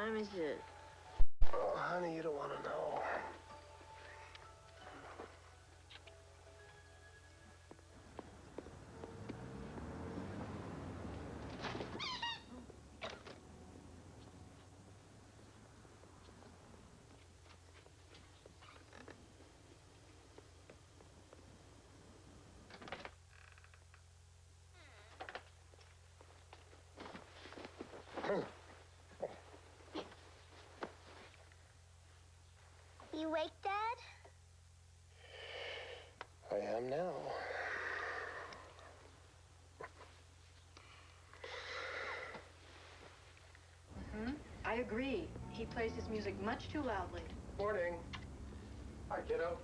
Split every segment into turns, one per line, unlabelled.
time is it?
Oh, honey, you don't want to know.
You awake, Dad?
I am now.
I agree. He plays his music much too loudly.
Morning. Hi, kiddo.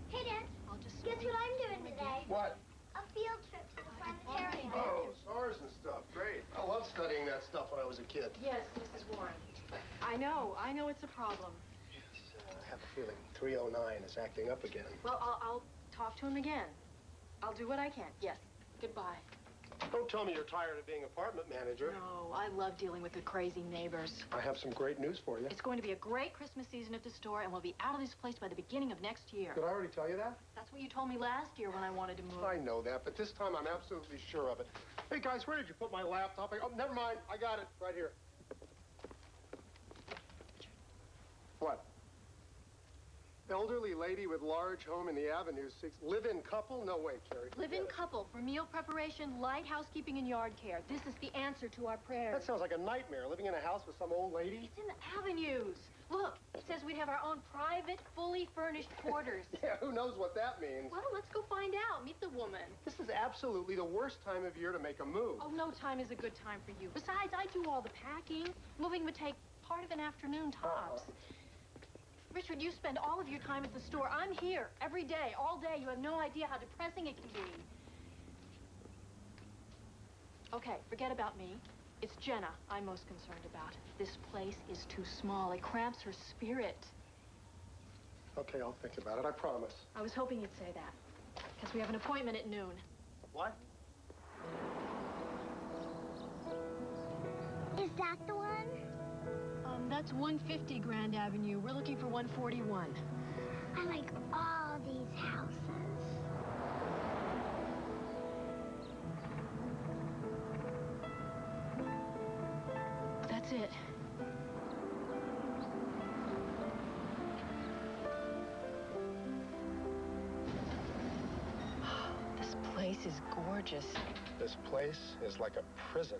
Hey, Dad.
I'll just...
Guess what I'm doing today?
What?
A field trip to the planetarium.
Oh, stars and stuff. Great. I loved studying that stuff when I was a kid.
Yes, Mrs. Warren. I know it's a problem.
Yes, I have a feeling 309 is acting up again.
Well, I'll talk to him again. I'll do what I can. Yes. Goodbye.
Don't tell me you're tired of being apartment manager.
No, I love dealing with the crazy neighbors.
I have some great news for you.
It's going to be a great Christmas season at the store, and we'll be out of this place by the beginning of next year.
Did I already tell you that?
That's what you told me last year when I wanted to move.
I know that, but this time I'm absolutely sure of it. Hey, guys, where did you put my laptop? Oh, never mind. I got it right here. What? Elderly lady with large home in the Avenue 6. Live-in couple? No way, Carrie.
Live-in couple for meal preparation, light housekeeping, and yard care. This is the answer to our prayers.
That sounds like a nightmare, living in a house with some old lady.
It's in the avenues. Look, it says we'd have our own private, fully furnished quarters.
Yeah, who knows what that means?
Well, let's go find out. Meet the woman.
This is absolutely the worst time of year to make a move.
Oh, no time is a good time for you. Besides, I do all the packing. Moving would take part of an afternoon tops. Richard, you spend all of your time at the store. I'm here every day, all day. You have no idea how depressing it can be. Okay, forget about me. It's Jenna I'm most concerned about. This place is too small. It cramps her spirit.
Okay, I'll think about it. I promise.
I was hoping you'd say that, because we have an appointment at noon.
What?
Is that the one?
That's 150 Grand Avenue. We're looking for 141.
I like all these houses.
That's it. This place is gorgeous.
This place is like a prison.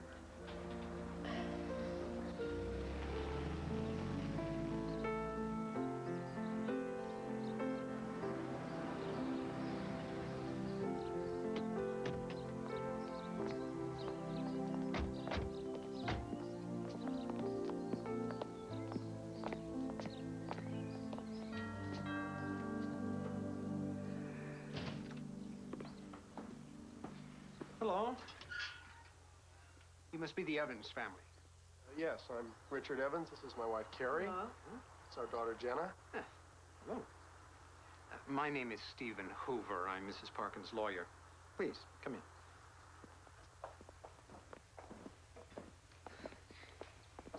Hello. You must be the Evans family.
Yes, I'm Richard Evans. This is my wife, Carrie.
Hello.
It's our daughter, Jenna.
Hello. My name is Stephen Hoover. I'm Mrs. Parkin's lawyer. Please, come in.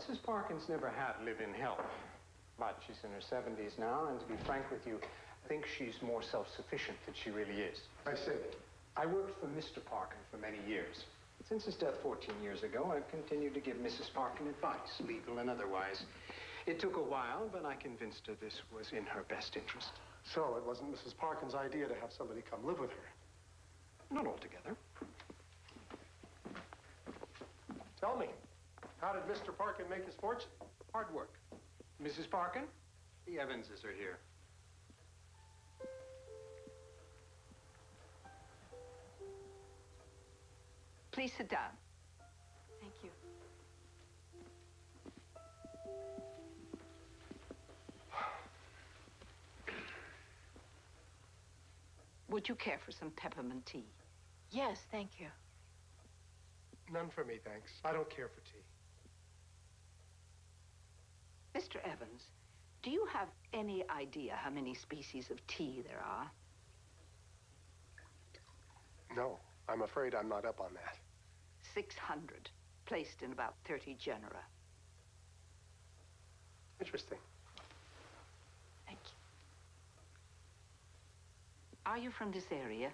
Mrs. Parkin's never had live-in help, but she's in her 70s now, and to be frank with you, I think she's more self-sufficient than she really is.
I see.
I worked for Mr. Parkin for many years. Since his death 14 years ago, I've continued to give Mrs. Parkin advice, legal and otherwise. It took a while, but I convinced her this was in her best interest.
So it wasn't Mrs. Parkin's idea to have somebody come live with her?
Not altogether.
Tell me, how did Mr. Parkin make his fortune?
Hard work. Mrs. Parkin, the Evanses are here.
Please sit down.
Thank you.
Would you care for some peppermint tea?
Yes, thank you.
None for me, thanks. I don't care for tea.
Mr. Evans, do you have any idea how many species of tea there are?
No, I'm afraid I'm not up on that.
600, placed in about 30 genera.
Interesting.
Thank you.
Are you from this area?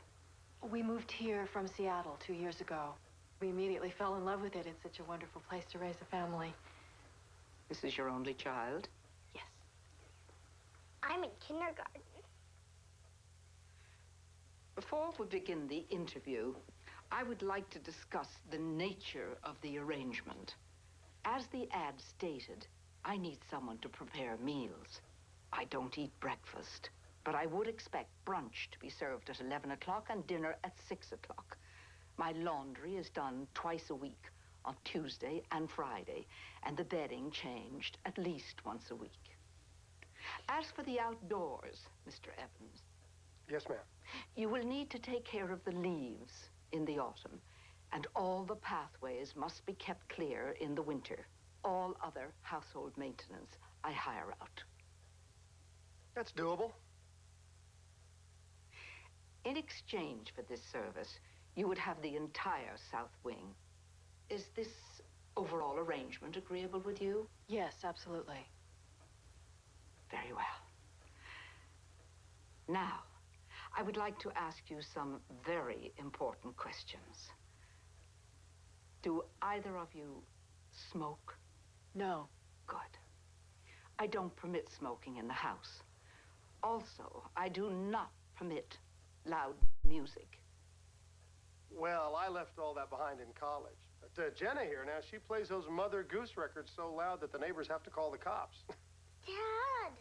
We moved here from Seattle 2 years ago. We immediately fell in love with it. It's such a wonderful place to raise a family.
This is your only child?
Yes.
I'm in kindergarten.
Before we begin the interview, I would like to discuss the nature of the arrangement. As the ad stated, I need someone to prepare meals. I don't eat breakfast, but I would expect brunch to be served at 11 o'clock and dinner at 6 o'clock. My laundry is done twice a week, on Tuesday and Friday, and the bedding changed at least once a week. As for the outdoors, Mr. Evans,
Yes, ma'am.
you will need to take care of the leaves in the autumn, and all the pathways must be kept clear in the winter. All other household maintenance I hire out.
That's doable.
In exchange for this service, you would have the entire south wing. Is this overall arrangement agreeable with you?
Yes, absolutely.
Very well. Now, I would like to ask you some very important questions. Do either of you smoke?
No.
Good. I don't permit smoking in the house. Also, I do not permit loud music.
Well, I left all that behind in college. But Jenna here now, she plays those Mother Goose records so loud that the neighbors have to call the cops.
Dad!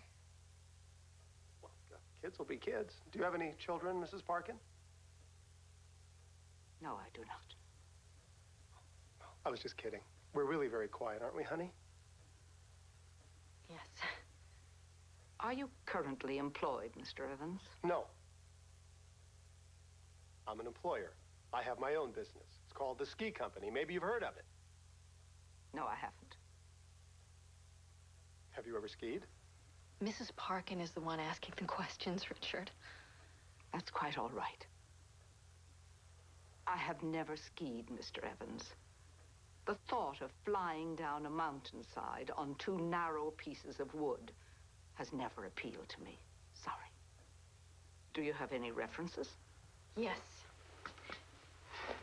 Well, kids will be kids. Do you have any children, Mrs. Parkin?
No, I do not.
I was just kidding. We're really very quiet, aren't we, honey?
Yes.
Are you currently employed, Mr. Evans?
No. I'm an employer. I have my own business. It's called the Ski Company. Maybe you've heard of it.
No, I haven't.
Have you ever skied?
Mrs. Parkin is the one asking the questions, Richard.
That's quite all right. I have never skied, Mr. Evans. The thought of flying down a mountainside on 2 narrow pieces of wood has never appealed to me. Sorry. Do you have any references?
Yes.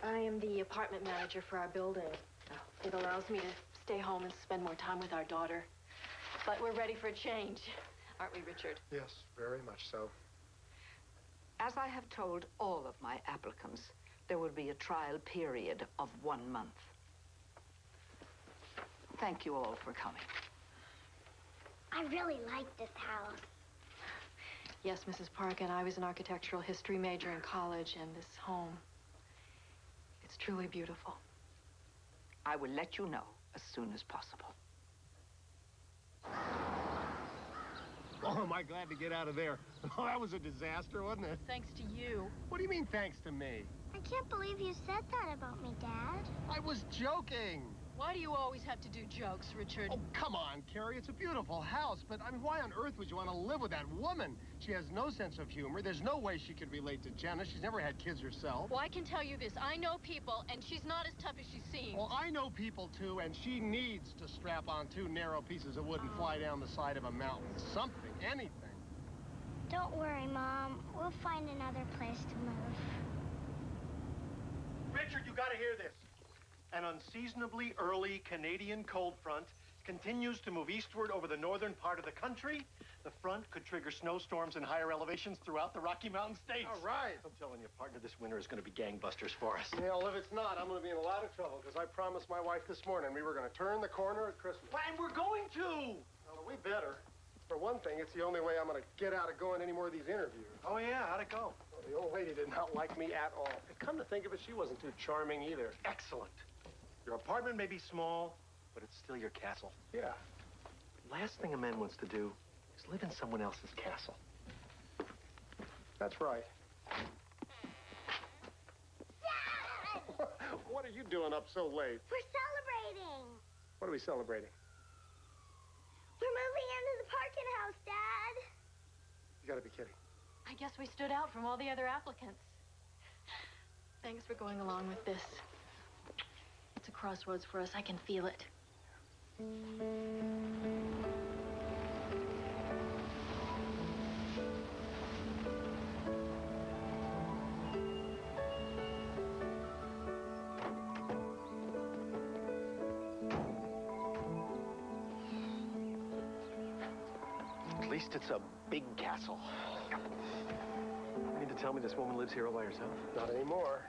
I am the apartment manager for our building. It allows me to stay home and spend more time with our daughter. But we're ready for a change, aren't we, Richard?
Yes, very much so.
As I have told all of my applicants, there will be a trial period of 1 month. Thank you all for coming.
I really like this house.
Yes, Mrs. Parkin, I was an architectural history major in college, and this home, it's truly beautiful.
I will let you know as soon as possible.
Oh, am I glad to get out of there. Oh, that was a disaster, wasn't it?
Thanks to you.
What do you mean, thanks to me?
I can't believe you said that about me, Dad.
I was joking.
Why do you always have to do jokes, Richard?
Oh, come on, Carrie. It's a beautiful house, but I mean, why on earth would you want to live with that woman? She has no sense of humor. There's no way she could relate to Jenna. She's never had kids herself.
Well, I can tell you this. I know people, and she's not as tough as she seems.
Well, I know people, too, and she needs to strap on 2 narrow pieces of wood and fly down the side of a mountain. Something, anything.
Don't worry, Mom. We'll find another place to live.
Richard, you gotta hear this. An unseasonably early Canadian cold front continues to move eastward over the northern part of the country. The front could trigger snowstorms in higher elevations throughout the Rocky Mountain states.
All right.
I'm telling you, partner, this winter is going to be gangbusters for us.
Yeah, well, if it's not, I'm going to be in a lot of trouble, because I promised my wife this morning we were going to turn the corner at Christmas.
And we're going to!
Well, we better. For one thing, it's the only way I'm going to get out of going any more of these interviews.
Oh, yeah? How'd it go?
Well, the old lady did not like me at all. And come to think of it, she wasn't too charming either.
Excellent. Your apartment may be small, but it's still your castle.
Yeah.
Last thing a man wants to do is live in someone else's castle.
That's right.
Dad!
What are you doing up so late?
We're celebrating.
What are we celebrating?
We're moving into the Parkin house, Dad.
You gotta be kidding.
I guess we stood out from all the other applicants. Thanks for going along with this. It's a crossroads for us. I can feel it.
least it's a big castle. You mean to tell me this woman lives here all by herself?
Not anymore.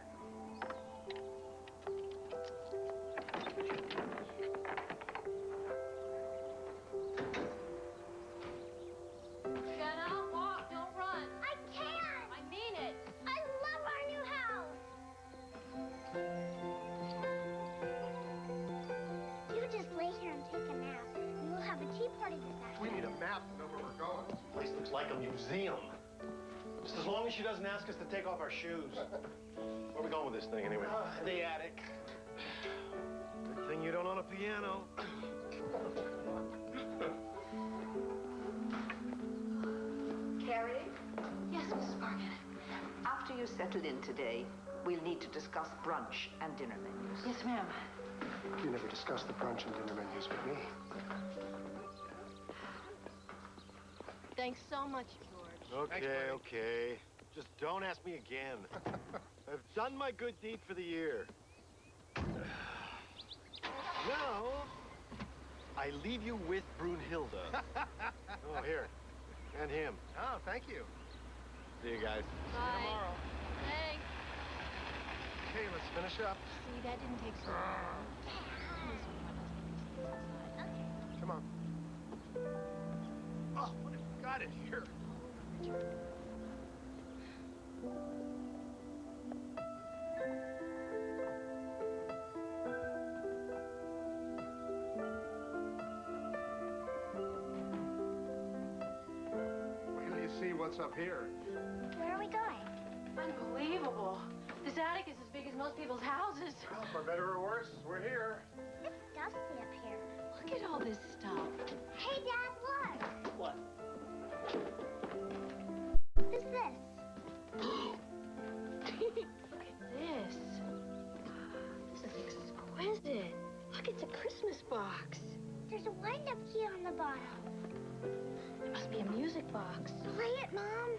Jenna, walk, don't run.
I can't!
I mean it.
I love our new house! You just lay here and take a nap, and we'll have a tea party this
We
afternoon.
need a map to know where we're going.
This place looks like a museum. Just as long as she doesn't ask us to take off our shoes. Where are we going with this thing, anyway?
The attic.
Good thing you don't own a piano.
Carrie,
Yes, Mrs. Parkin.
after you settle in today, we'll need to discuss brunch and dinner menus.
Yes, ma'am.
You never discussed the brunch and dinner menus with me.
Thanks so much, George.
Thanks,
Okay,
buddy.
okay. Just don't ask me again. I've done my good deed for the year. Now, I leave you with Brunhilde. Oh, here. And him.
Oh, thank you.
See you guys.
Bye.
Tomorrow.
Thanks.
Okay, let's finish up.
See, that didn't take so long.
Come on. Oh, what have we got in here? Wait till you see what's up here.
Where are we going?
Unbelievable. This attic is as big as most people's houses.
Well, for better or worse, we're here.
It's dusty up here.
Look at all this stuff.
Hey, Dad, look!
What?
What is this?
Look at this. This is exquisite. Look, it's a Christmas box.
There's a wind-up key on the bottom.
It must be a music box.
Play it, Mom.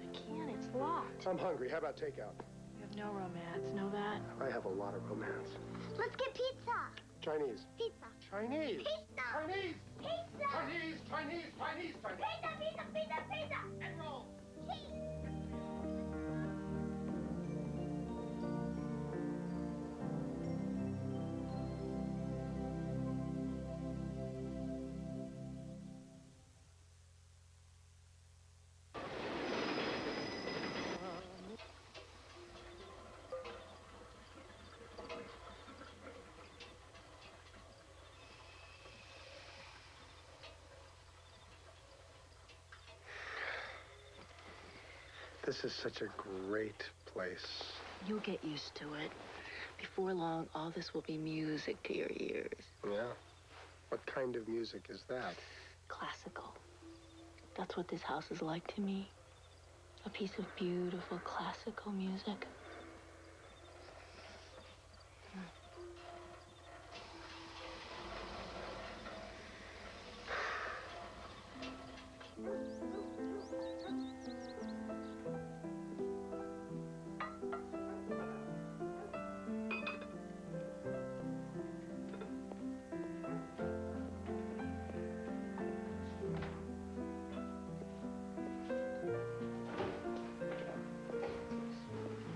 I can't, it's locked.
I'm hungry. How about takeout?
You have no romance, know that?
I have a lot of romance.
Let's get pizza.
Chinese.
Pizza.
Chinese.
Pizza.
Chinese.
Pizza.
Chinese. Chinese. Chinese. Chinese.
Pizza, pizza, pizza, pizza. And roll. Cheese.
This is such a great place.
You'll get used to it. Before long, all this will be music to your ears.
Yeah. What kind of music is that?
Classical. That's what this house is like to me. A piece of beautiful classical music.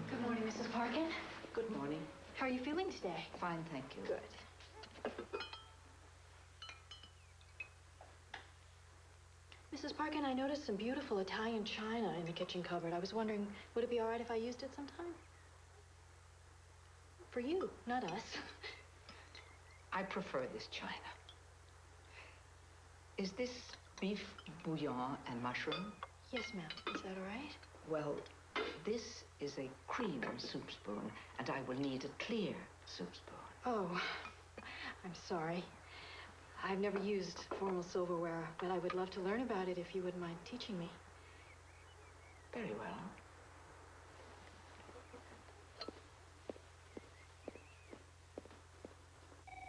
Good morning, Mrs. Parkin.
Good morning.
How are you feeling today?
Fine, thank you.
Good. Mrs. Parkin, I noticed some beautiful Italian china in the kitchen cupboard. I was wondering, would it be all right if I used it sometime? For you, not us.
I prefer this china. Is this beef bouillon and mushroom?
Yes, ma'am. Is that all right?
Well, this is a cream soup spoon, and I will need a clear soup spoon.
Oh, I'm sorry. I've never used formal silverware, but I would love to learn about it if you wouldn't mind teaching me.
Very well.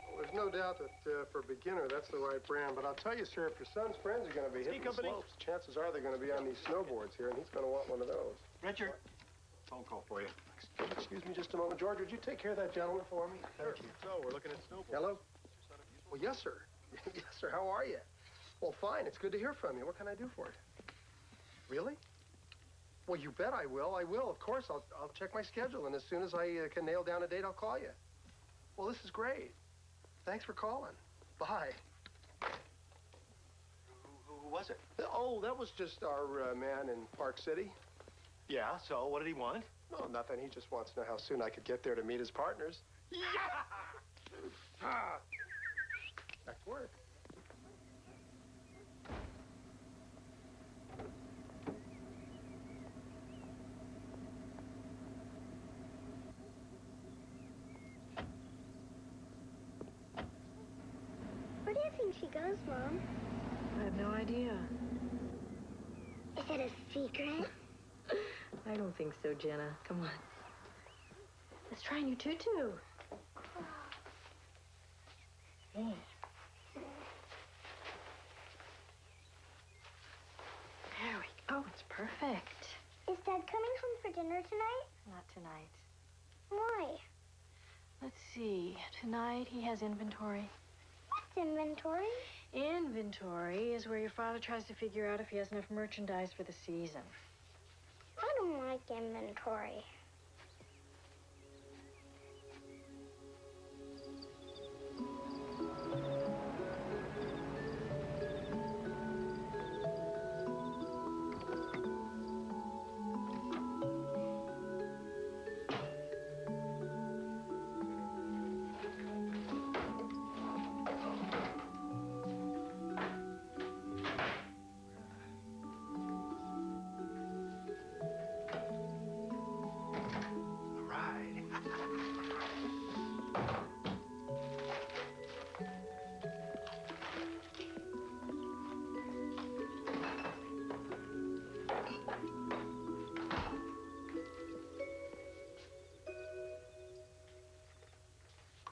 Well, there's no doubt that for a beginner, that's the right brand. But I'll tell you, sir, if your son's friends are going to be hitting the
company.
slopes, chances are they're going to be on these snowboards here, and he's going to want one of those.
Richard, phone call for you.
Excuse me just a moment. George, would you take care of that gentleman for me?
Thank you. So, we're looking at snowboards.
Hello? Well, yes, sir. Yes, sir. How are you? Well, fine. It's good to hear from you. What can I do for you? Really? Well, you bet I will. I will. Of course, I'll check my schedule, and as soon as I can nail down a date, I'll call you. Well, this is great. Thanks for calling. Bye.
Who was it?
Oh, that was just our man in Park City.
Yeah, so what did he want?
No, nothing. He just wants to know how soon I could get there to meet his partners. Yeah! Back to work.
Where do you think she goes, Mom?
I have no idea.
Is it a secret?
I don't think so, Jenna. Come on. Let's try a new tutu. Yeah. There we go. It's perfect.
Is Dad coming home for dinner tonight?
Not tonight.
Why?
Let's see. Tonight he has inventory.
What's inventory?
Inventory is where your father tries to figure out if he has enough merchandise for the season.
I don't like inventory.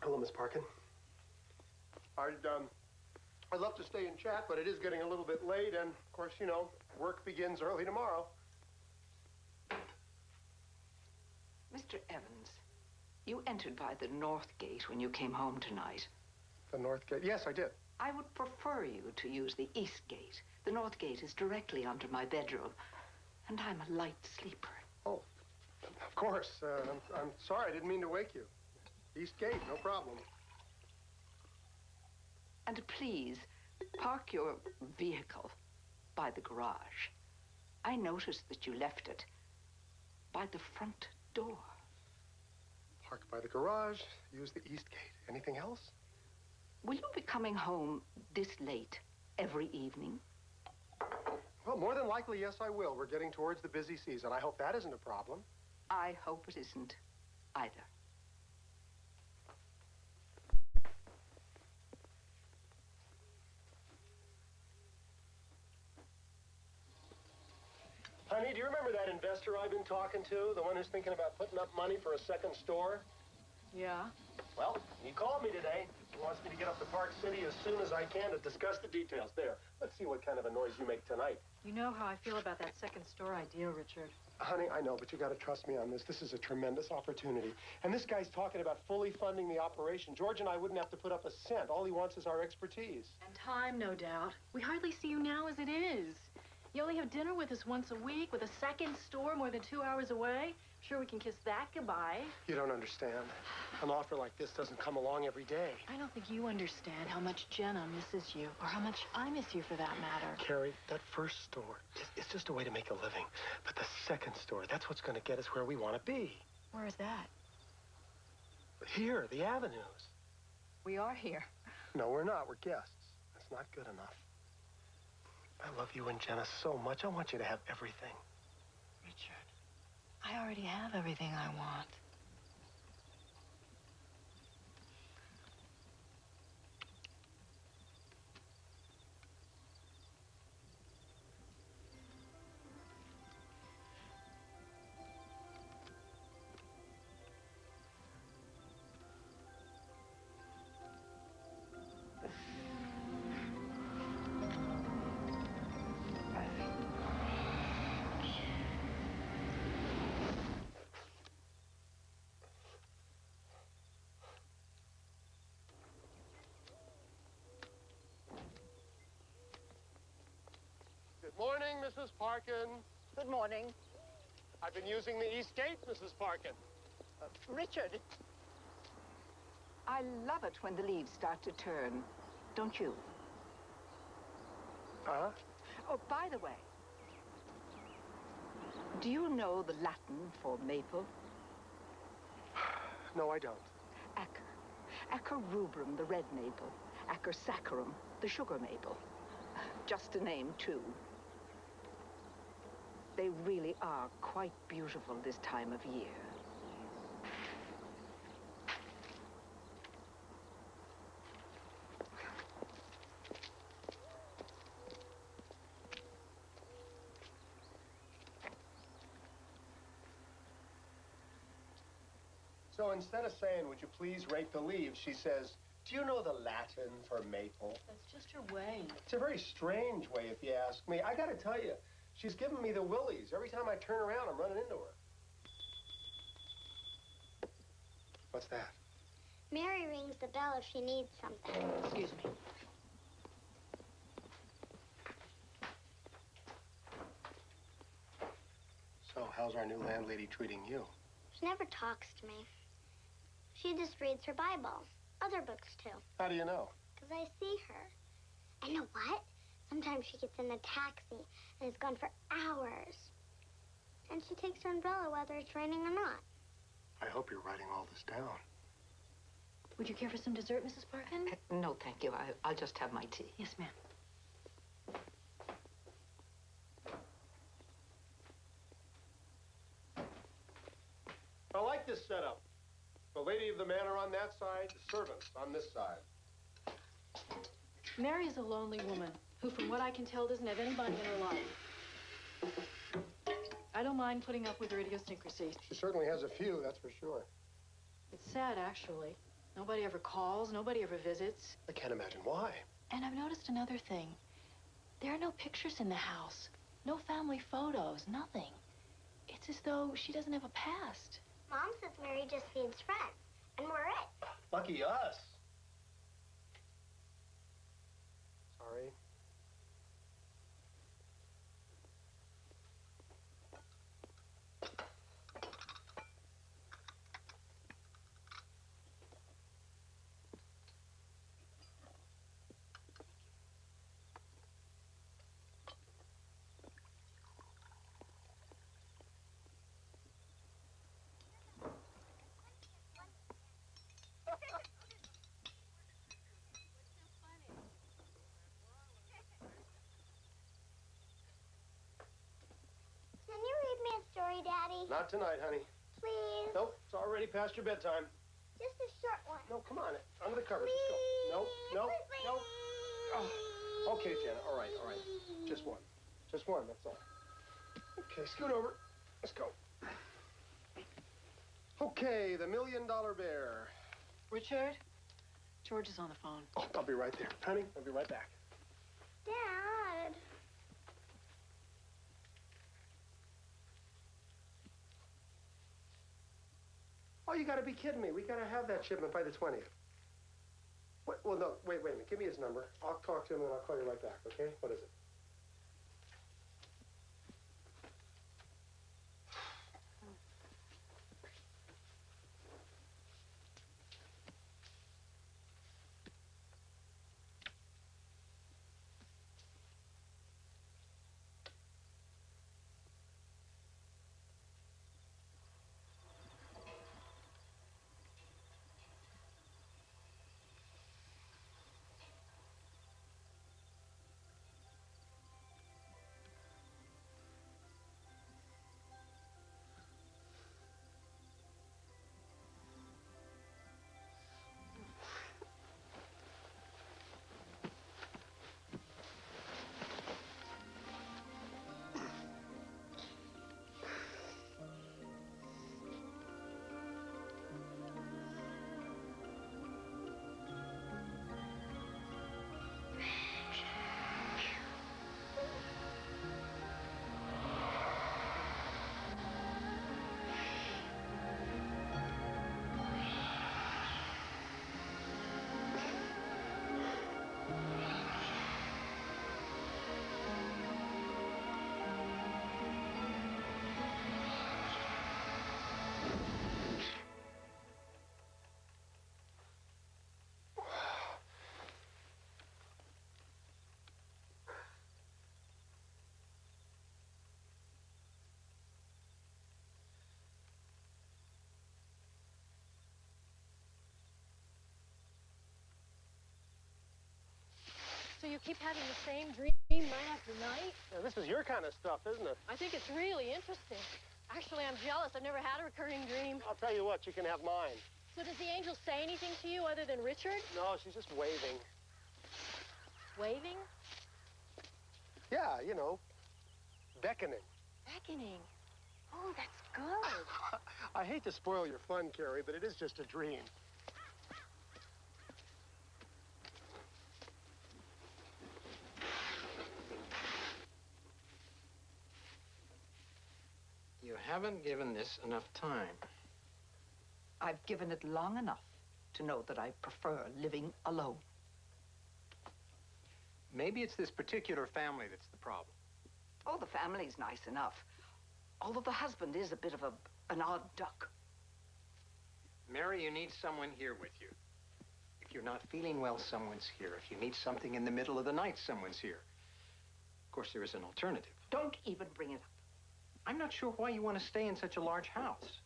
Hello, Miss Parkin. I'd love to stay and chat, but it is getting a little bit late, and of course, you know, work begins early tomorrow.
Mr. Evans, you entered by the north gate when you came home tonight.
The north gate? Yes, I did.
I would prefer you to use the east gate. The north gate is directly under my bedroom, and I'm a light sleeper.
Oh, of course. I'm sorry. I didn't mean to wake you. East gate, no problem.
And please, park your vehicle by the garage. I noticed that you left it by the front door.
Park by the garage, use the east gate. Anything else?
Will you be coming home this late every evening?
Well, more than likely, yes, I will. We're getting towards the busy season. I hope that isn't a problem.
I hope it isn't either.
Honey, do you remember that investor I've been talking to? The one who's thinking about putting up money for a second store?
Yeah?
Well, he called me today. He wants me to get up to Park City as soon as I can to discuss the details. There, let's see what kind of a noise you make tonight.
You know how I feel about that second store idea, Richard.
Honey, I know, but you got to trust me on this. This is a tremendous opportunity. And this guy's talking about fully funding the operation. George and I wouldn't have to put up a cent. All he wants is our expertise.
And time, no doubt. We hardly see you now as it is. You only have dinner with us once a week with a second store more than 2 hours away. Sure, we can kiss that goodbye.
You don't understand. An offer like this doesn't come along every day.
I don't think you understand how much Jenna misses you, or how much I miss you for that matter.
Carrie, that first store, it's just a way to make a living. But the second store, that's what's going to get us where we want to be.
Where is that?
Here, the avenues.
We are here.
No, we're not. We're guests. That's not good enough. I love you and Jenna so much. I want you to have everything.
Richard, I already have everything I want.
morning, Mrs. Parkin.
Good morning.
I've been using the East Gate, Mrs. Parkin.
Richard. I love it when the leaves start to turn. Don't you?
Uh-huh.
Oh, by the way, do you know the Latin for maple?
No, I don't.
Acer. Acer rubrum, the red maple. Acer saccharum, the sugar maple. Just to name two. They really are quite beautiful this time of year.
So instead of saying, would you please rake the leaves, she says, do you know the Latin for maple?
That's just her way.
It's a very strange way, if you ask me. I gotta tell you, she's giving me the willies. Every time I turn around, I'm running into her. What's that?
Mary rings the bell if she needs something.
Excuse me.
So, how's our new landlady treating you?
She never talks to me. She just reads her Bible. Other books, too.
How do you know?
Because I see her. And you know what? Sometimes she gets in a taxi and is gone for hours. And she takes her umbrella whether it's raining or not.
I hope you're writing all this down.
Would you care for some dessert, Mrs. Parkin?
No, thank you. I'll just have my tea.
Yes, ma'am.
I like this setup. The lady of the manor on that side, the servants on this side.
Mary is a lonely woman who, from what I can tell, doesn't have anybody in her life. I don't mind putting up with her idiosyncrasies.
She certainly has a few, that's for sure.
It's sad, actually. Nobody ever calls, nobody ever visits.
I can't imagine why.
And I've noticed another thing. There are no pictures in the house. No family photos, nothing. It's as though she doesn't have a past.
Mom says Mary just feeds friends. And we're it.
Lucky us. Sorry.
Can you read me a story, Daddy?
Not tonight, honey.
Please?
Nope, it's already past your bedtime.
Just a short one.
No, come on. Under the covers.
Please?
Let's go. Nope,
Please?
nope. Oh. Okay, Jenna. All right. Just one. Just one, that's all. Okay, scoot over. Let's go. Okay, the $1 Million Bear.
Richard? George is on the phone.
Oh, I'll be right there. Honey, I'll be right back.
Dad.
Oh, you gotta be kidding me. We gotta have that shipment by the 20th. What? Well, no, wait a minute. Give me his number. I'll talk to him and I'll call you right back, okay? What is it?
you keep having the same dream night after night?
Now, this is your kind of stuff, isn't it?
I think it's really interesting. Actually, I'm jealous. I've never had a recurring dream.
I'll tell you what, you can have mine.
So does the angel say anything to you other than Richard?
No, she's just waving.
Waving?
Yeah, you know, beckoning.
Beckoning. Oh, that's good.
I hate to spoil your fun, Carrie, but it is just a dream.
You haven't given this enough time.
I've given it long enough to know that I prefer living alone.
Maybe it's this particular family that's the problem.
Oh, the family's nice enough. Although the husband is a bit of an odd duck.
Mary, you need someone here with you. If you're not feeling well, someone's here. If you need something in the middle of the night, someone's here. Of course, there is an alternative.
Don't even bring it up.
I'm not sure why you want to stay in such a large house.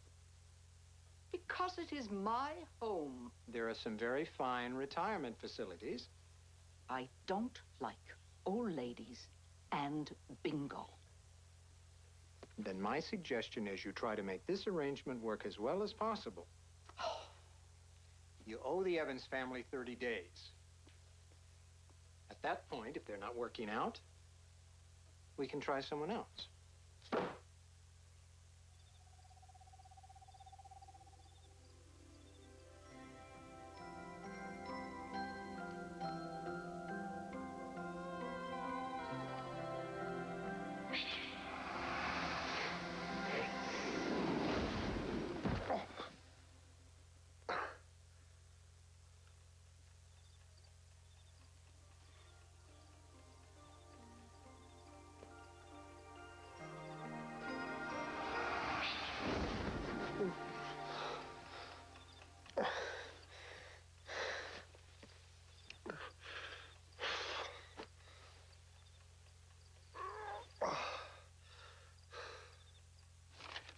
Because it is my home.
There are some very fine retirement facilities.
I don't like old ladies and bingo.
Then my suggestion is you try to make this arrangement work as well as possible. You owe the Evans family 30 days. At that point, if they're not working out, we can try someone else.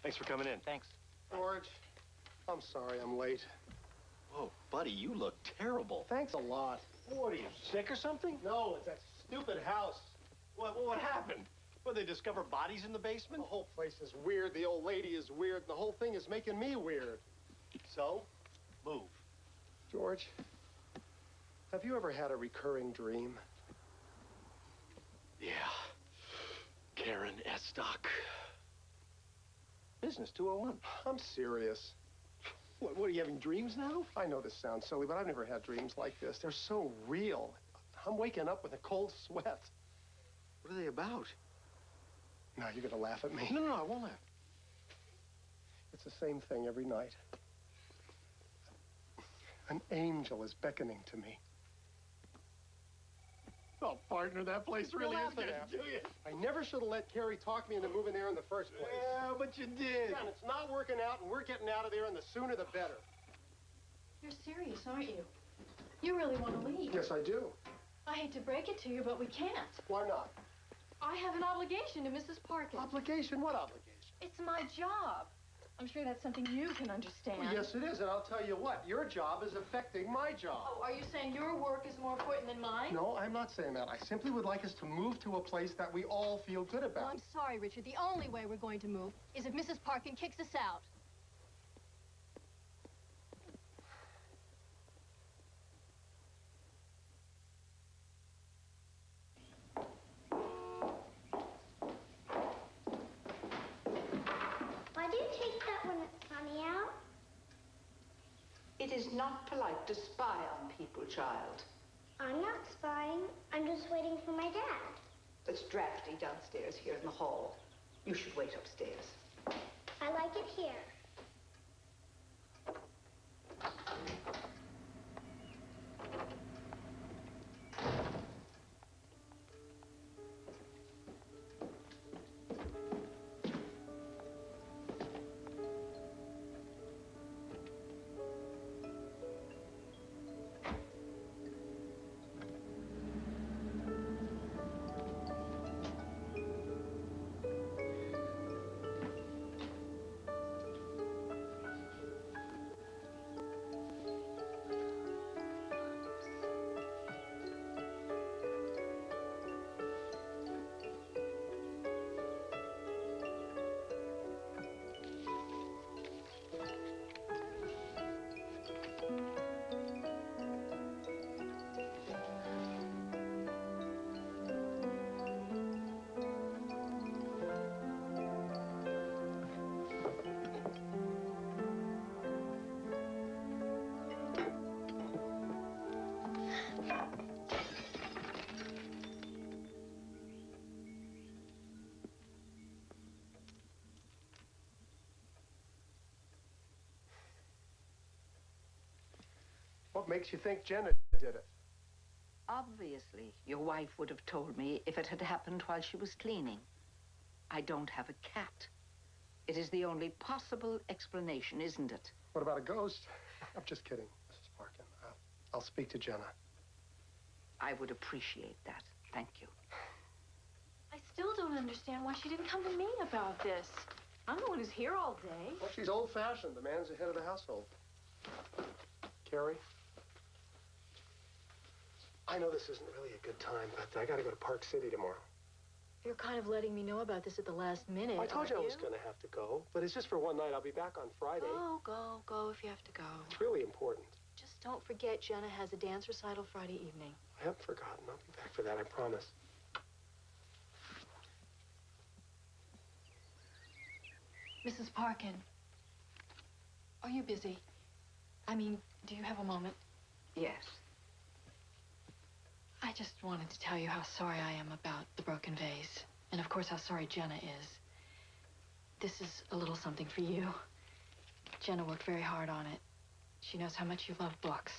Thanks for coming in.
Thanks.
George, I'm sorry I'm late.
Whoa, buddy, you look terrible.
Thanks a lot.
What, are you sick or something?
No, it's that stupid house.
What happened? Well, they discover bodies in the basement?
The whole place is weird. The old lady is weird. And the whole thing is making me weird.
So, move.
George, have you ever had a recurring dream?
Yeah. Karen Estock. Business 201.
I'm serious.
What, are you having dreams now?
I know this sounds silly, but I've never had dreams like this. They're so real. I'm waking up with a cold sweat.
What are they about?
Now, you're going to laugh at me.
No, I won't laugh.
It's the same thing every night. An angel is beckoning to me.
Oh, partner, that place really is going to do you.
I never should have let Carrie talk me into moving there in the first place.
Yeah, but you did.
Yeah, and it's not working out, and we're getting out of there, and the sooner the better.
You're serious, aren't you? You really want to leave.
Yes, I do.
I hate to break it to you, but we can't.
Why not?
I have an obligation to Mrs. Parkin.
Obligation? What obligation?
It's my job. I'm sure that's something you can understand.
Well, yes, it is, and I'll tell you what. Your job is affecting my job.
Oh, are you saying your work is more important than mine?
No, I'm not saying that. I simply would like us to move to a place that we all feel good about.
Well, I'm sorry, Richard. The only way we're going to move is if Mrs. Parkin kicks us out.
Why do you take that when it's sunny out?
It is not polite to spy on people, child.
I'm not spying. I'm just waiting for my dad.
It's drafty downstairs here in the hall. You should wait upstairs.
I like it here.
what makes you think Jenna did it?
Obviously, your wife would have told me if it had happened while she was cleaning. I don't have a cat. It is the only possible explanation, isn't it?
What about a ghost? I'm just kidding, Mrs. Parkin. I'll speak to Jenna.
I would appreciate that. Thank you.
I still don't understand why she didn't come to me about this. I'm the one who's here all day.
Well, she's old-fashioned. The man's the head of the household. Carrie? I know this isn't really a good time, but I gotta go to Park City tomorrow.
You're kind of letting me know about this at the last minute,
I told you I
aren't
was gonna have to go, but it's just for one night. I'll be back on Friday.
Go if you have to go.
It's really important.
Just don't forget Jenna has a dance recital Friday evening.
I haven't forgotten. I'll be back for that, I promise.
Mrs. Parkin, are you busy? I mean, do you have a moment?
Yes.
I just wanted to tell you how sorry I am about the broken vase. And of course, how sorry Jenna is. This is a little something for you. Jenna worked very hard on it. She knows how much you love books.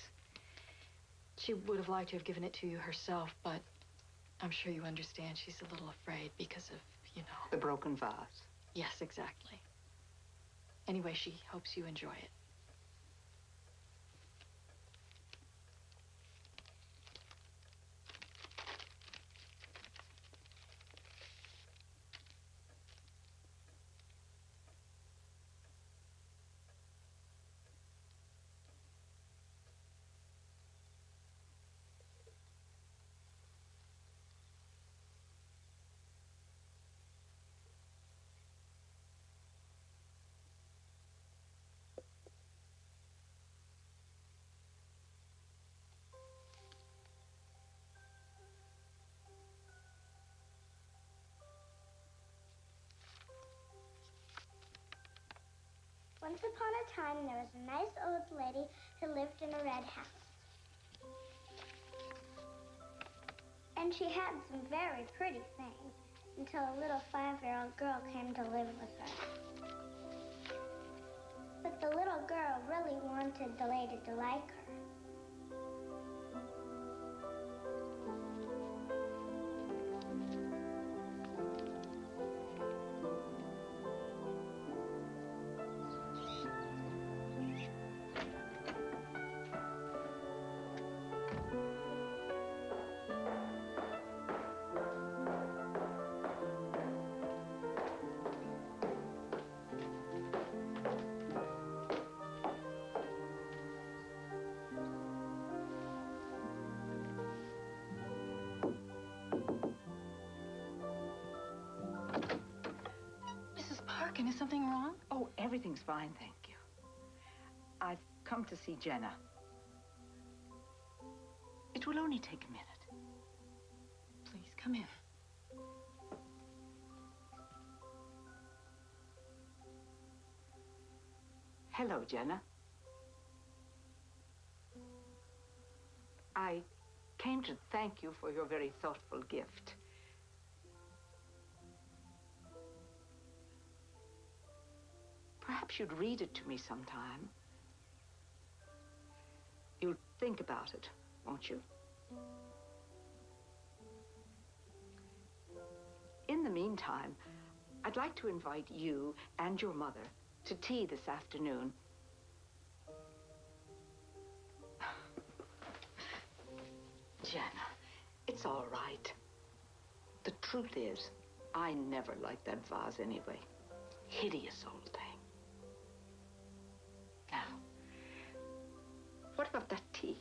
She would have liked to have given it to you herself, but I'm sure you understand she's a little afraid because of, you know.
The broken vase.
Yes, exactly. Anyway, she hopes you enjoy it.
Once upon a time, there was a nice old lady who lived in a red house. And she had some very pretty things until a little 5-year-old girl came to live with her. But the little girl really wanted the lady to like her.
Is something wrong?
Oh, everything's fine, thank you. I've come to see Jenna. It will only take a minute.
Please, come in.
Hello, Jenna. I came to thank you for your very thoughtful gift. Perhaps you'd read it to me sometime. You'll think about it, won't you? In the meantime, I'd like to invite you and your mother to tea this afternoon. Jenna, it's all right. The truth is, I never liked that vase anyway. Hideous old thing. Now, what about that tea?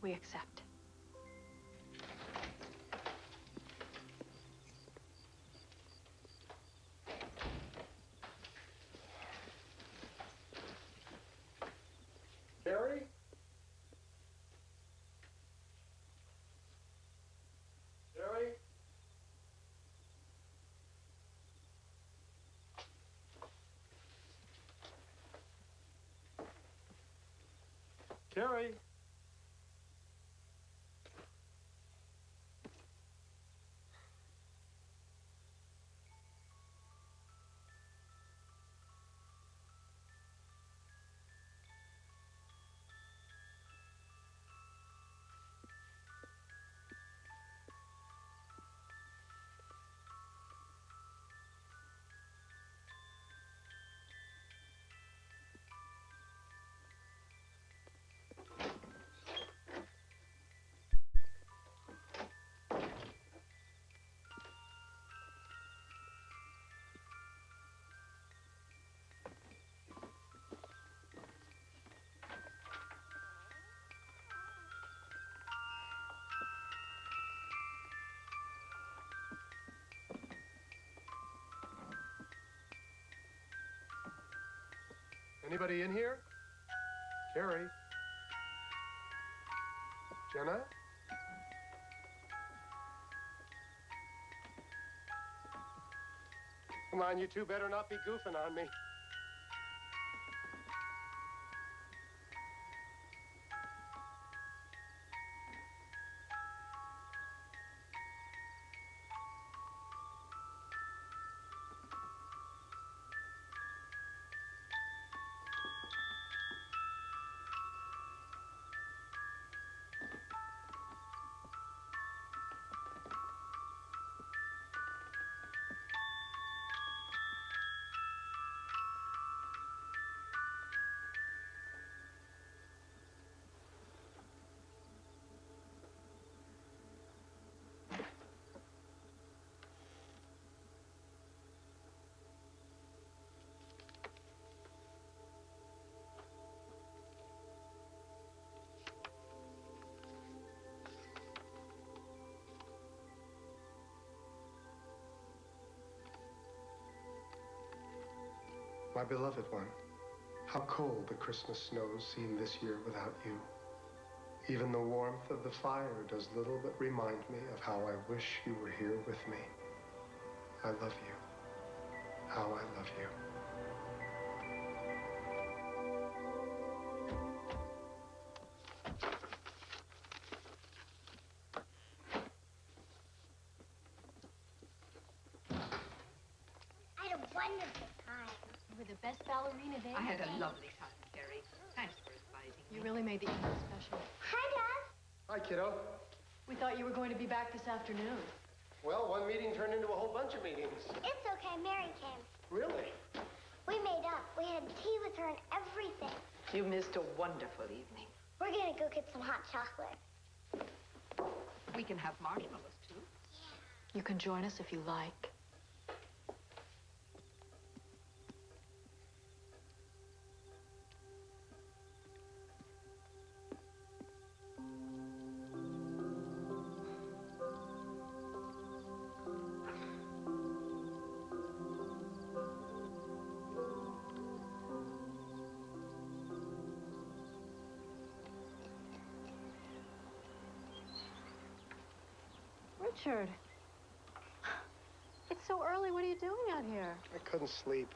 We accept.
Carrie? Carrie? Carrie? Anybody in here? Carrie? Jenna? Come on, you two better not be goofing on me. My beloved one, how cold the Christmas snows seem this year without you. Even the warmth of the fire does little but remind me of how I wish you were here with me. I love you. How I love you.
I had a wonderful time.
You were the best ballerina there.
I had a lovely time, Carrie. Thanks for inviting me.
You really made the evening special.
Hi, Dad.
Hi, kiddo.
We thought you were going to be back this afternoon.
Well, one meeting turned into a whole bunch of meetings.
It's okay. Mary came.
Really?
We made up. We had tea with her and everything.
You missed a wonderful evening.
We're gonna go get some hot chocolate.
We can have marshmallows, too.
You can join us if you like. Richard, it's so early. What are you doing out here?
I couldn't sleep.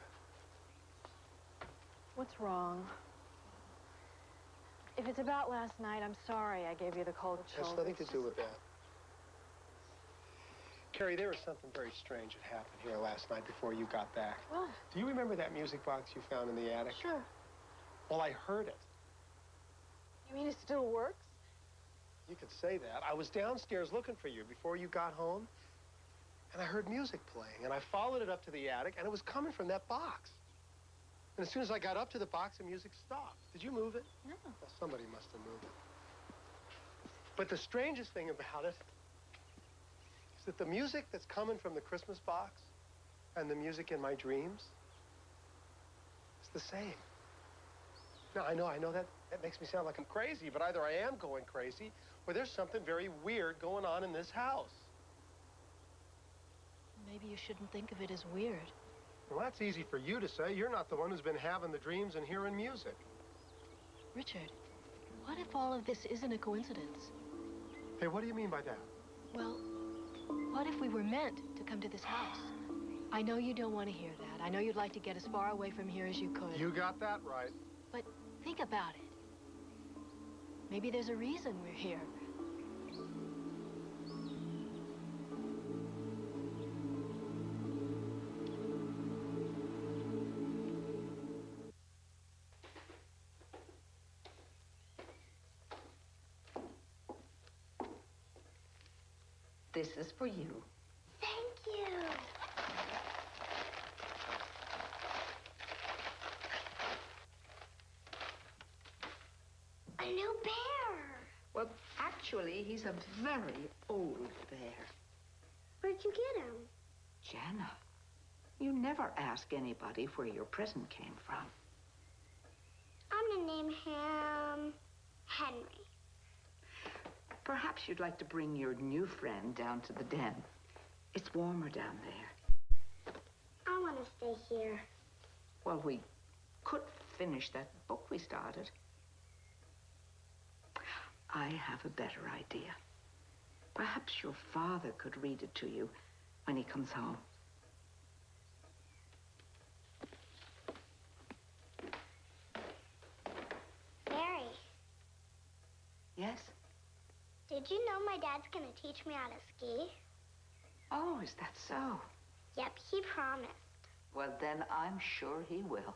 What's wrong? If it's about last night, I'm sorry I gave you the cold
It has
shoulder.
nothing to do with that. Carrie, there was something very strange that happened here last night before you got back.
What?
Do you remember that music box you found in the attic?
Sure.
Well, I heard it.
You mean it still works?
You could say that. I was downstairs looking for you before you got home, and I heard music playing, and I followed it up to the attic, and it was coming from that box. And as soon as I got up to the box, the music stopped. Did you move it?
No.
Well, somebody must have moved it. But the strangest thing about it is that the music that's coming from the Christmas box and the music in my dreams is the same. Now, I know that makes me sound like I'm crazy, but either I am going crazy or there's something very weird going on in this house.
Maybe you shouldn't think of it as weird.
Well, that's easy for you to say. You're not the one who's been having the dreams and hearing music.
Richard, what if all of this isn't a coincidence?
Hey, what do you mean by that?
Well, what if we were meant to come to this house? I know you don't want to hear that. I know you'd like to get as far away from here as you could.
You got that right.
But think about it. Maybe there's a reason we're here.
This is for you.
Thank you. A new bear.
Well, actually, he's a very old bear.
Where'd you get him?
Jana, you never ask anybody where your present came from.
I'm gonna name him Henry.
Perhaps you'd like to bring your new friend down to the den. It's warmer down there.
I want to stay here.
Well, we could finish that book we started. I have a better idea. Perhaps your father could read it to you when he comes home.
Mary,
Yes?
did you know my dad's gonna teach me how to ski?
Oh, is that so?
Yep, he promised.
Well, then I'm sure he will.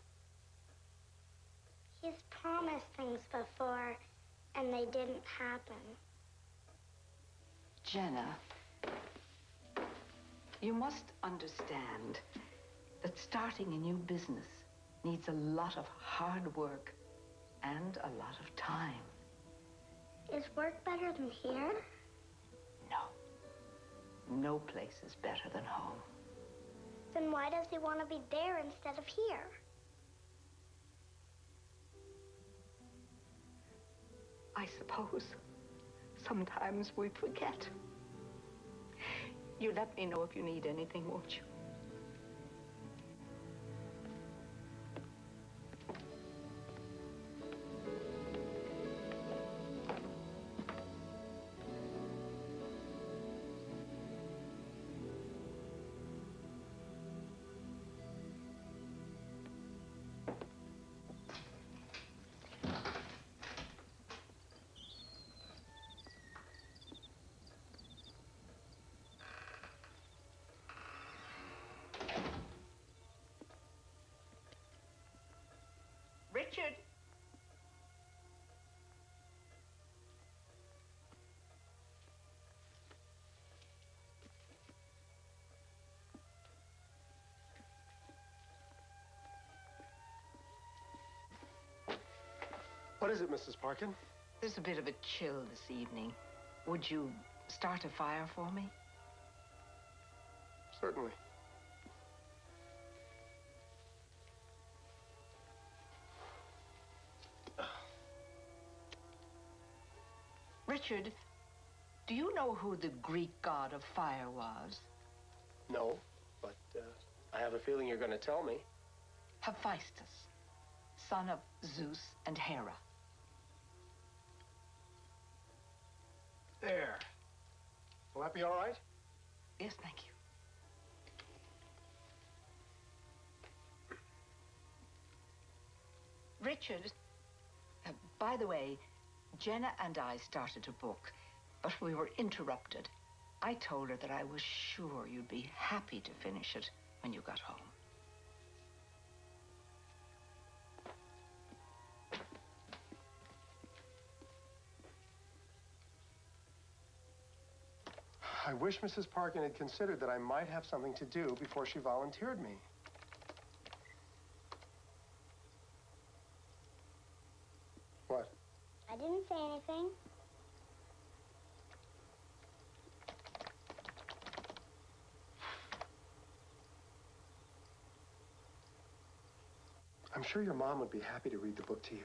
He's promised things before, and they didn't happen.
Jenna, you must understand that starting a new business needs a lot of hard work and a lot of time.
Is work better than here?
No. No place is better than home.
Then why does he want to be there instead of here?
I suppose sometimes we forget. You let me know if you need anything, won't you? Richard.
What is it, Mrs. Parkin?
There's a bit of a chill this evening. Would you start a fire for me?
Certainly.
Richard, do you know who the Greek god of fire was?
No, but I have a feeling you're going to tell me.
Hephaestus, son of Zeus and Hera.
There. Will that be all right?
Yes, thank you. Richard, by the way, Jenna and I started a book, but we were interrupted. I told her that I was sure you'd be happy to finish it when you got home.
I wish Mrs. Parkin had considered that I might have something to do before she volunteered me. What?
I didn't say anything.
I'm sure your mom would be happy to read the book to you.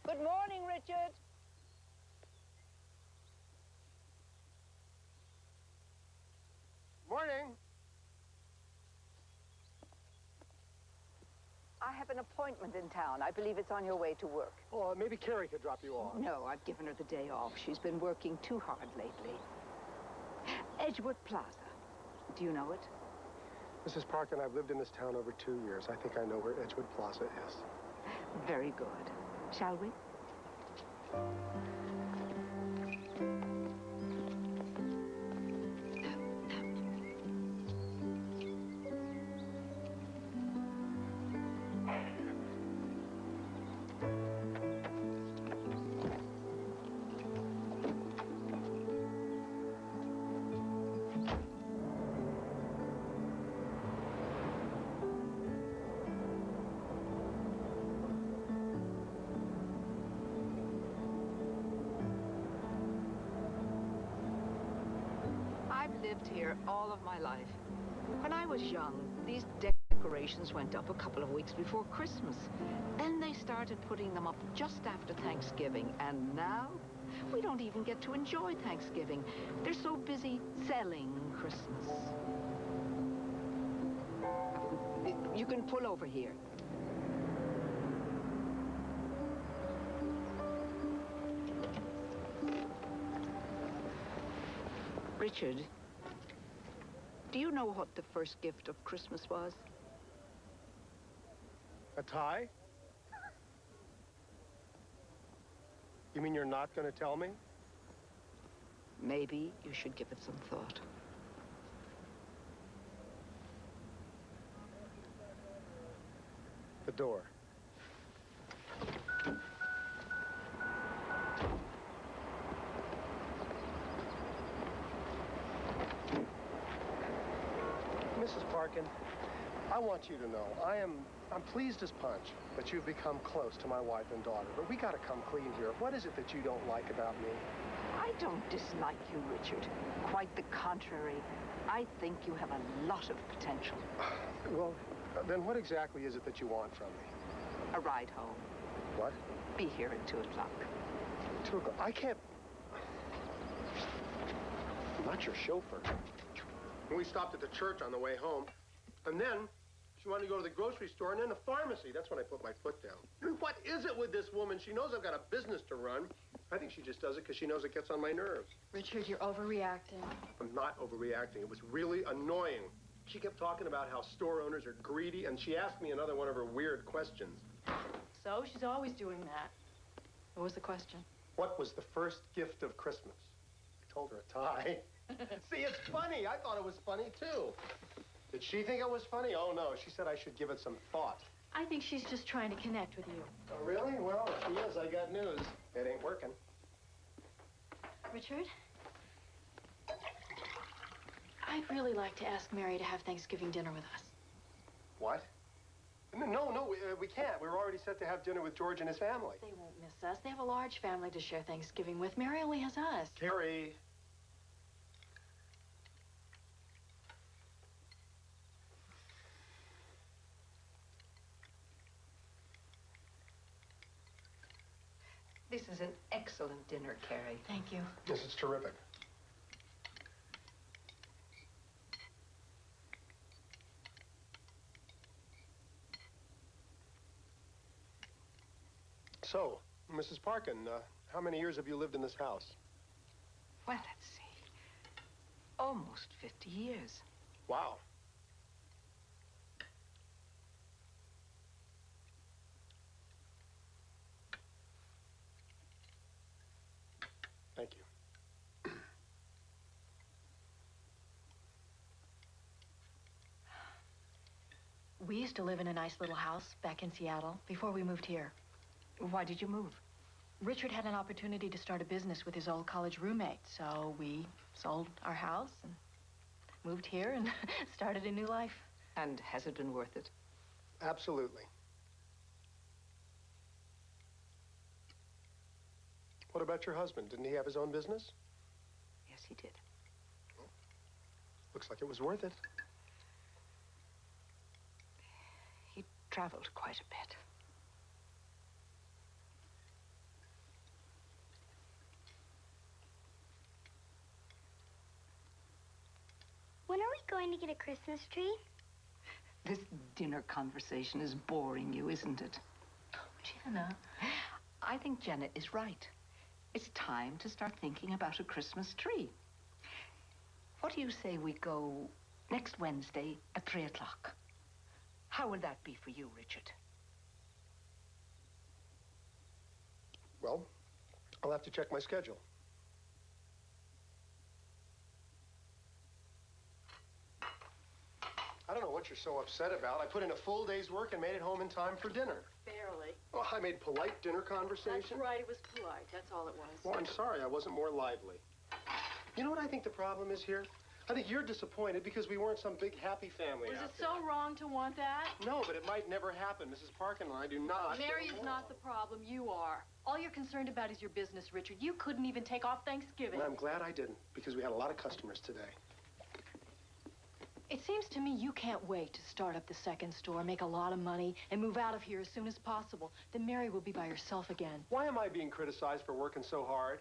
Good morning, Richard.
Morning.
I have an appointment in town. I believe it's on your way to work.
Well, maybe Carrie could drop you off.
No, I've given her the day off. She's been working too hard lately. Edgewood Plaza. Do you know it?
Mrs. Parkin, I've lived in this town over 2 years. I think I know where Edgewood Plaza is.
Very good. Shall we? I've lived here all of my life. When I was young, these decorations went up a couple of weeks before Christmas. Then they started putting them up just after Thanksgiving. And now, we don't even get to enjoy Thanksgiving. They're so busy selling Christmas. You can pull over here. Richard, do you know what the first gift of Christmas was?
A tie? You mean you're not going to tell me?
Maybe you should give it some thought.
The door. Mrs. Parkin, I want you to know, I'm pleased as punch that you've become close to my wife and daughter, but we gotta come clean here. What is it that you don't like about me?
I don't dislike you, Richard. Quite the contrary. I think you have a lot of potential.
Well, then what exactly is it that you want from me?
A ride home.
What?
Be here at 2 o'clock.
2 o'clock? I can't... I'm not your chauffeur. We stopped at the church on the way home, and then she wanted to go to the grocery store and then the pharmacy. That's when I put my foot down. What is it with this woman? She knows I've got a business to run. I think she just does it because she knows it gets on my nerves.
Richard, you're overreacting.
I'm not overreacting. It was really annoying. She kept talking about how store owners are greedy, and she asked me another one of her weird questions.
So, she's always doing that. What was the question?
What was the first gift of Christmas? I told her a tie. See, it's funny. I thought it was funny, too. Did she think it was funny? Oh, no. She said I should give it some thought.
I think she's just trying to connect with you.
Oh, really? Well, if she is, I got news. It ain't working.
Richard? I'd really like to ask Mary to have Thanksgiving dinner with us.
What? No, we can't. We were already set to have dinner with George and his family.
They won't miss us. They have a large family to share Thanksgiving with. Mary only has us.
Carrie.
This is an excellent dinner, Carrie.
Thank you.
Yes, it's terrific. So, Mrs. Parkin, how many years have you lived in this house?
Well, let's see. Almost 50 years.
Wow. Thank you.
We used to live in a nice little house back in Seattle before we moved here.
Why did you move?
Richard had an opportunity to start a business with his old college roommate, so we sold our house and moved here and started a new life.
And has it been worth it?
Absolutely. What about your husband? Didn't he have his own business?
Yes, he did.
Looks like it was worth it.
He traveled quite a bit.
When are we going to get a Christmas tree?
This dinner conversation is boring you, isn't it?
Jenna.
I think Jenna is right. It's time to start thinking about a Christmas tree. What do you say we go next Wednesday at 3 o'clock? How will that be for you, Richard?
Well, I'll have to check my schedule. I don't know what you're so upset about. I put in a full day's work and made it home in time for dinner.
Barely.
Oh, I made polite dinner conversation.
That's right, it was polite. That's all it was.
Well, I'm sorry I wasn't more lively. You know what I think the problem is here? I think you're disappointed because we weren't some big happy family
Was
out
it
there.
so wrong to want that?
No, but it might never happen. Mrs. Parkin and I do not.
Mary is not the problem. You are. All you're concerned about is your business, Richard. You couldn't even take off Thanksgiving.
And I'm glad I didn't, because we had a lot of customers today.
It seems to me you can't wait to start up the second store, make a lot of money, and move out of here as soon as possible. Then Mary will be by herself again.
Why am I being criticized for working so hard?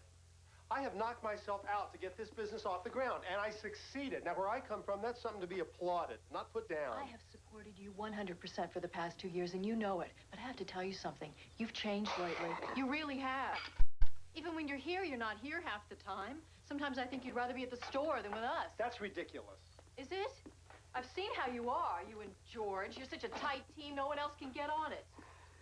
I have knocked myself out to get this business off the ground, and I succeeded. Now, where I come from, that's something to be applauded, not put down.
I have supported you 100% for the past 2 years, and you know it. But I have to tell you something. You've changed lately.
You really have. Even when you're here, you're not here half the time. Sometimes I think you'd rather be at the store than with us.
That's ridiculous.
Is it? I've seen how you are, you and George. You're such a tight team, no one else can get on it.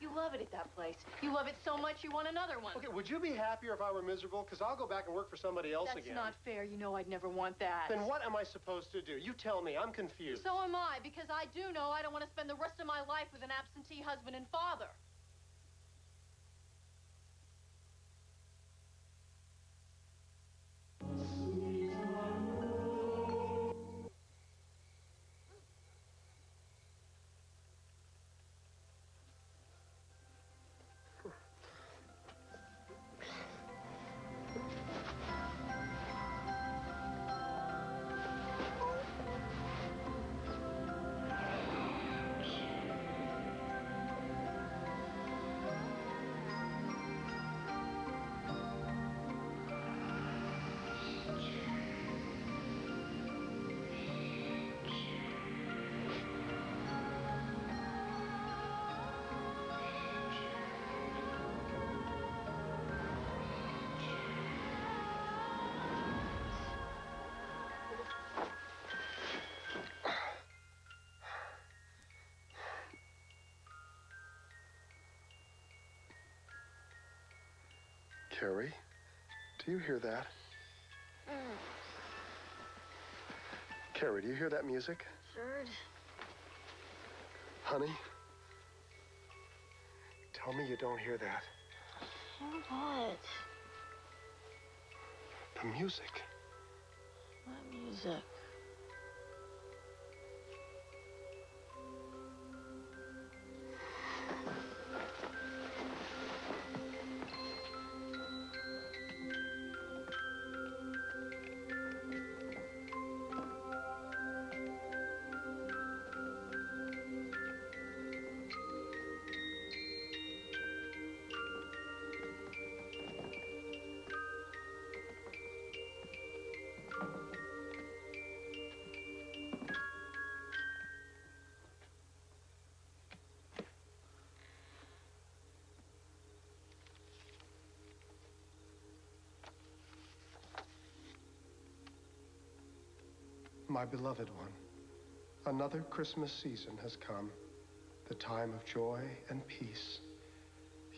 You love it at that place. You love it so much you want another one.
Okay, would you be happier if I were miserable? Because I'll go back and work for somebody else
That's
again.
not fair. You know I'd never want that.
Then what am I supposed to do? You tell me. I'm confused.
So am I, because I do know I don't want to spend the rest of my life with an absentee husband and father.
Carrie, do you hear that? Carrie, do you hear that music?
Bird.
Honey? Tell me you don't hear that.
What?
The music.
What music?
My beloved one, another Christmas season has come, the time of joy and peace.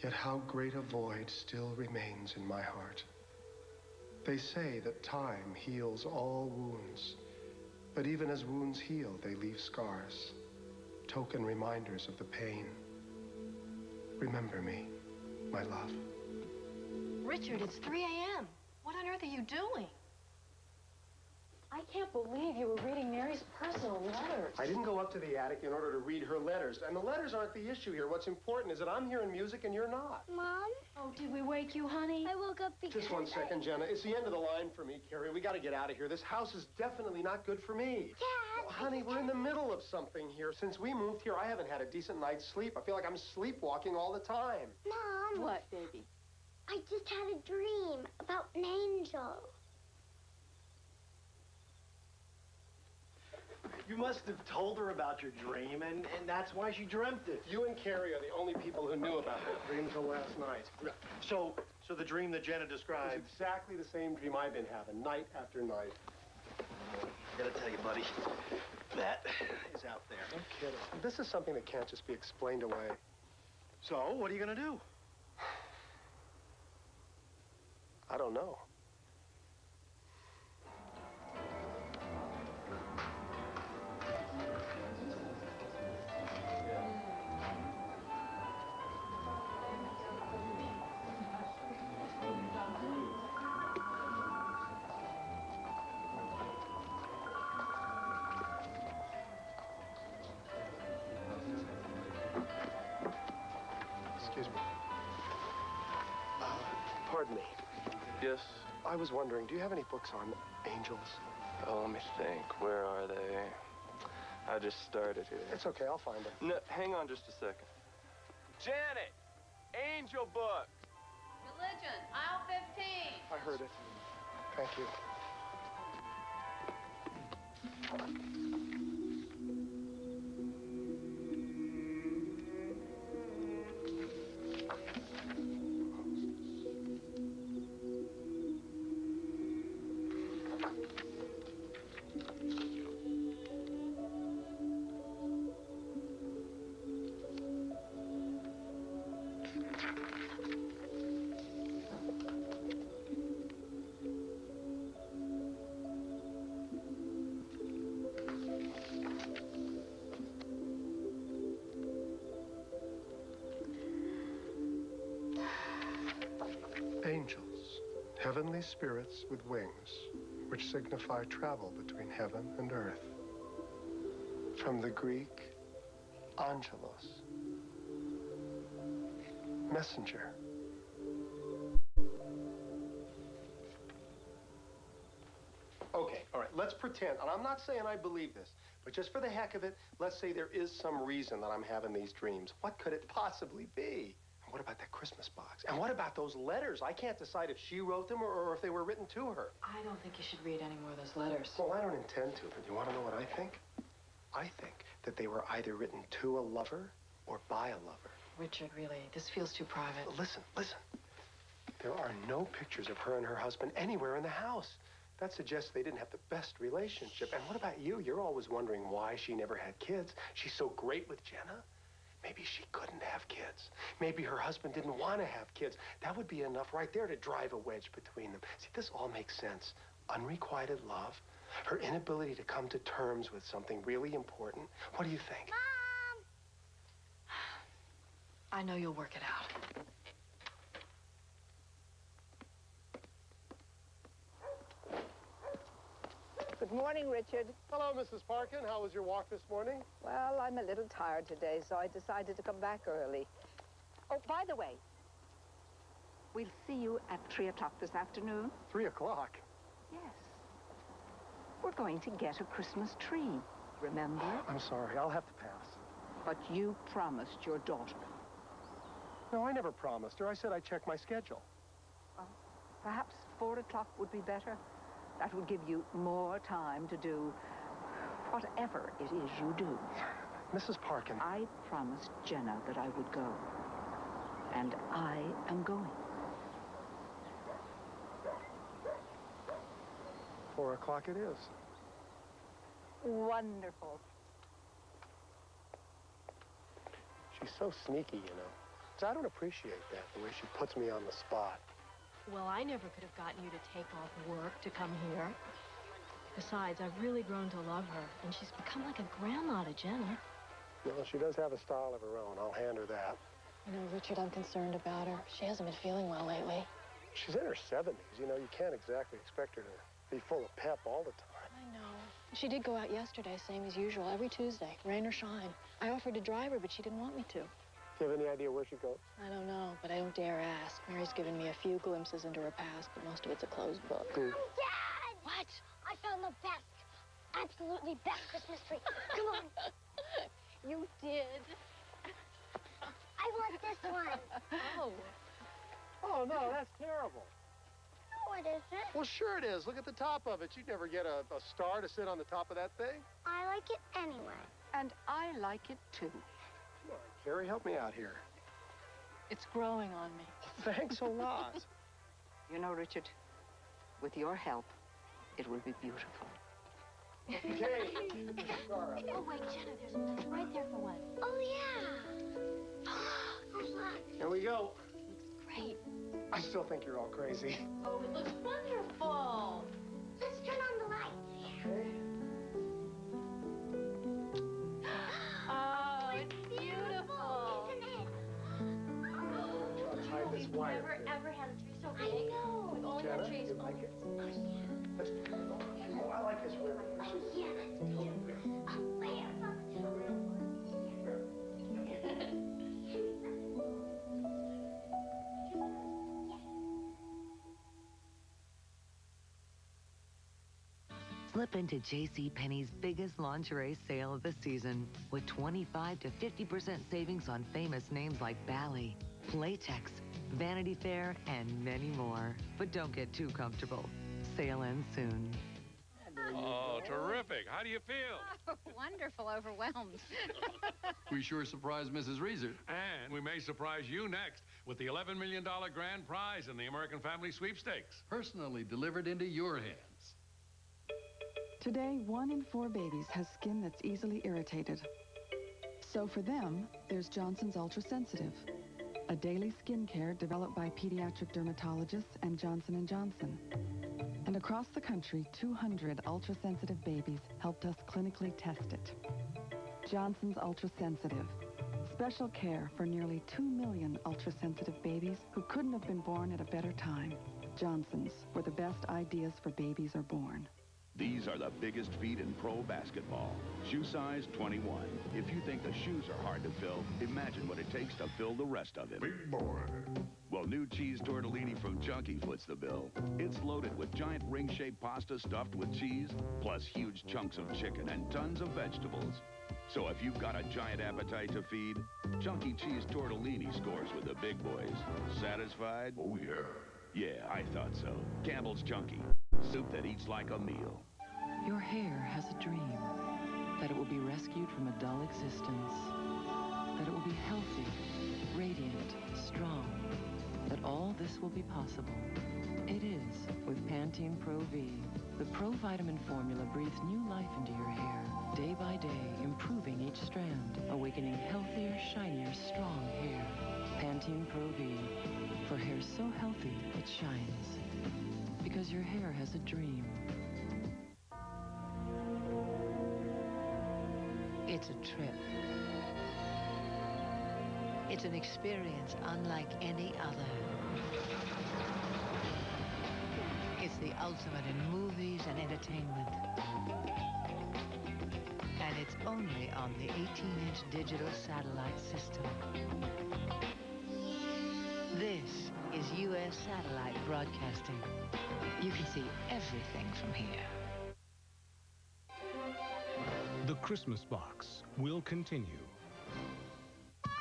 Yet how great a void still remains in my heart. They say that time heals all wounds, but even as wounds heal, they leave scars, token reminders of the pain. Remember me, my love.
Richard, it's 3 a.m. What on earth are you doing? I can't believe you were reading Mary's personal letters.
I didn't go up to the attic in order to read her letters, and the letters aren't the issue here. What's important is that I'm hearing music and you're not.
Mom?
Oh, did we wake you, honey?
I woke up because
Just 1 second, Jenna. It's the end of the line for me, Carrie. We got to get out of here. This house is definitely not good for me.
Dad!
Well, honey, we're in the middle of something here. Since we moved here, I haven't had a decent night's sleep. I feel like I'm sleepwalking all the time.
Mom!
What, baby?
I just had a dream about an angel.
You must have told her about your dream, and that's why she dreamt it.
You and Carrie are the only people who knew about that dream until last night.
So the dream that Jenna
It's
described.
exactly the same dream I've been having, night after night.
I gotta tell you, buddy, that is out there.
No kidding. This is something that can't just be explained away.
So, what are you gonna do?
I don't know. Excuse me. Pardon me.
Yes?
I was wondering, do you have any books on angels?
Oh, let me think. Where are they? I just started here.
It's okay, I'll find them.
No, hang on just a second. Janet! Angel book!
Religion, aisle 15.
I heard it. Thank you. Angels, heavenly spirits with wings, which signify travel between heaven and earth. From the Greek, angelos, messenger. Okay, all right, let's pretend, and I'm not saying I believe this, but just for the heck of it, let's say there is some reason that I'm having these dreams. What could it possibly be? And what about that Christmas box? And what about those letters? I can't decide if she wrote them or if they were written to her.
I don't think you should read any more of those letters.
Well, I don't intend to, but you want to know what I think? I think that they were either written to a lover or by a lover.
Richard, really, this feels too private.
Listen, listen. There are no pictures of her and her husband anywhere in the house. That suggests they didn't have the best relationship. And what about you? You're always wondering why she never had kids. She's so great with Jenna. Maybe she couldn't have kids. Maybe her husband didn't want to have kids. That would be enough right there to drive a wedge between them. See, this all makes sense. Unrequited love, her inability to come to terms with something really important. What do you think?
Mom!
I know you'll work it out.
Good morning, Richard.
Hello, Mrs. Parkin. How was your walk this morning?
Well, I'm a little tired today, so I decided to come back early. Oh, by the way, we'll see you at 3 o'clock this afternoon.
3 o'clock.
Yes. We're going to get a Christmas tree, remember?
I'm sorry. I'll have to pass.
But you promised your daughter.
No, I never promised her. I said I'd check my schedule.
Well, perhaps 4 o'clock would be better. That would give you more time to do whatever it is you do.
Mrs. Parkin.
I promised Jenna that I would go. And I am going.
4 o'clock it is.
Wonderful.
She's so sneaky, you know. So I don't appreciate that, the way she puts me on the spot.
Well, I never could have gotten you to take off work to come here. Besides, I've really grown to love her, and she's become like a grandma to Jenna.
Well, she does have a style of her own. I'll hand her that.
You know, Richard, I'm concerned about her. She hasn't been feeling well lately.
She's in her 70s. You know, you can't exactly expect her to be full of pep all the time.
I know. She did go out yesterday, same as usual, every Tuesday, rain or shine. I offered to drive her, but she didn't want me to.
Do you have any idea where she goes?
I don't know, but I don't dare ask. Mary's given me a few glimpses into her past, but most of it's a closed book.
Dad!
What?
I found the best, absolutely best Christmas tree. Come on.
You did?
I want this one.
Oh.
Oh, no, that's terrible.
No, it isn't.
Well, sure it is. Look at the top of it. You'd never get a star to sit on the top of that thing.
I like it anyway.
And I like it too.
Come on, Carrie, help me out here.
It's growing on me.
Thanks a lot.
You know, Richard, with your help, it will be beautiful.
Okay.
Oh, wait, Jenna, there's one right there for one.
Oh, yeah. Oh, look.
Here we go.
Great.
I still think you're all crazy.
Oh, it looks wonderful.
Let's turn on the lights.
Okay.
Oh, it's beautiful.
Isn't it?
I'll tie this
We've
wire.
never, ever had a tree so
I
big.
know.
We've only
Jenna,
had trees.
you like it? Oh, I like this ribbon.
Oh, yeah, that's beautiful. Oh, wait,
Slip into JCPenney's biggest lingerie sale of the season with 25 to 50% savings on famous names like Bally, Playtex, Vanity Fair, and many more. But don't get too comfortable. Sale ends soon.
Oh, terrific. How do you feel?
Oh, wonderful, overwhelmed.
We sure surprised Mrs. Reeser.
And we may surprise you next with the $11 million grand prize in the American Family Sweepstakes.
Personally delivered into your hands.
Today, 1 in 4 babies has skin that's easily irritated. So for them, there's Johnson's Ultra Sensitive, a daily skin care developed by pediatric dermatologists and Johnson & Johnson. And across the country, 200 ultra-sensitive babies helped us clinically test it. Johnson's Ultra Sensitive. Special care for nearly 2 million ultra-sensitive babies who couldn't have been born at a better time. Johnson's, where the best ideas for babies are born.
These are the biggest feet in pro basketball. Shoe size 21. If you think the shoes are hard to fill, imagine what it takes to fill the rest of him. Big boy. Well, new cheese tortellini from Chunky foots the bill. It's loaded with giant ring-shaped pasta stuffed with cheese, plus huge chunks of chicken and tons of vegetables. So if you've got a giant appetite to feed, Chunky cheese tortellini scores with the big boys. Satisfied? Oh, yeah. Yeah, I thought so. Campbell's Chunky. Soup that eats like a meal.
Your hair has a dream that it will be rescued from a dull existence, that it will be healthy, radiant, strong, that all this will be possible. It is with Pantene Pro V. The Pro Vitamin formula breathes new life into your hair, day by day, improving each strand, awakening healthier, shinier, strong hair. Pantene Pro V, for hair so healthy it shines. Because your hair has a dream.
It's a trip. It's an experience unlike any other. It's the ultimate in movies and entertainment. And it's only on the 18-inch digital satellite system. This is U.S. satellite broadcasting. You can see everything from here.
The Christmas Box will continue.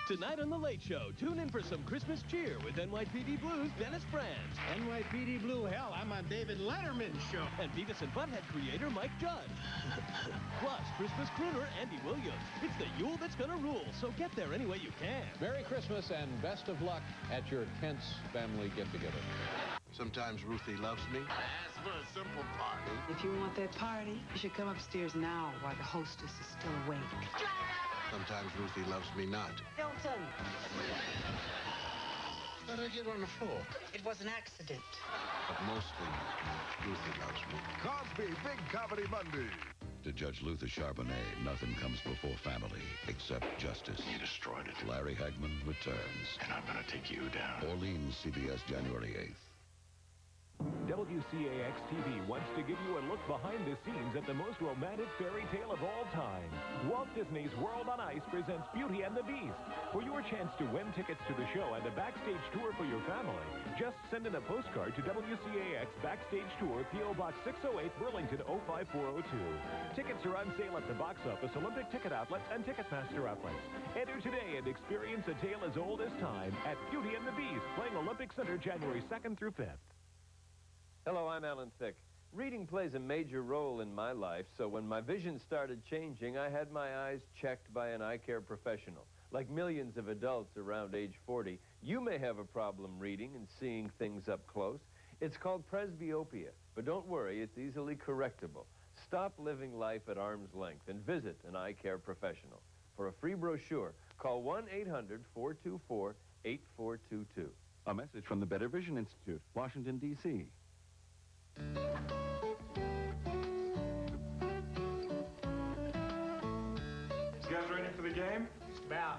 Tonight on The Late Show, tune in for some Christmas cheer with NYPD Blues' Dennis Franz.
NYPD Blue, hell, I'm on David Letterman's show.
And Beavis and Butthead creator Mike Judd. Plus, Christmas crooner Andy Williams. It's the Yule that's gonna rule, so get there any way you can.
Merry Christmas and best of luck at your Kent's family get-together.
Sometimes Ruthie loves me. As for a simple party.
If you want that party, you should come upstairs now while the hostess is still awake.
Sometimes Ruthie loves me not.
Hilton!
How'd I get on the floor?
It was an accident.
But mostly, Ruthie loves me.
Cosby Big Comedy Monday.
To Judge Luther Charbonnet, nothing comes before family except justice.
You destroyed it.
Larry Hagman returns.
And I'm gonna take you down.
Orleans, CBS, January 8th.
WCAX-TV wants to give you a look behind the scenes at the most romantic fairy tale of all time. Walt Disney's World on Ice presents Beauty and the Beast. For your chance to win tickets to the show and a backstage tour for your family, just send in a postcard to WCAX Backstage Tour, P.O. Box 608, Burlington 05402. Tickets are on sale at the box office, Olympic Ticket Outlets, and Ticketmaster outlets. Enter today and experience a tale as old as time at Beauty and the Beast, playing Olympic Center January 2nd through 5th.
Hello, I'm Alan Thicke. Reading plays a major role in my life, so when my vision started changing, I had my eyes checked by an eye care professional. Like millions of adults around age 40, you may have a problem reading and seeing things up close. It's called presbyopia, but don't worry, it's easily correctable. Stop living life at arm's length and visit an eye care professional. For a free brochure, call 1-800-424-8422.
A message from the Better Vision Institute, Washington, D.C.
You guys ready for the game?
About.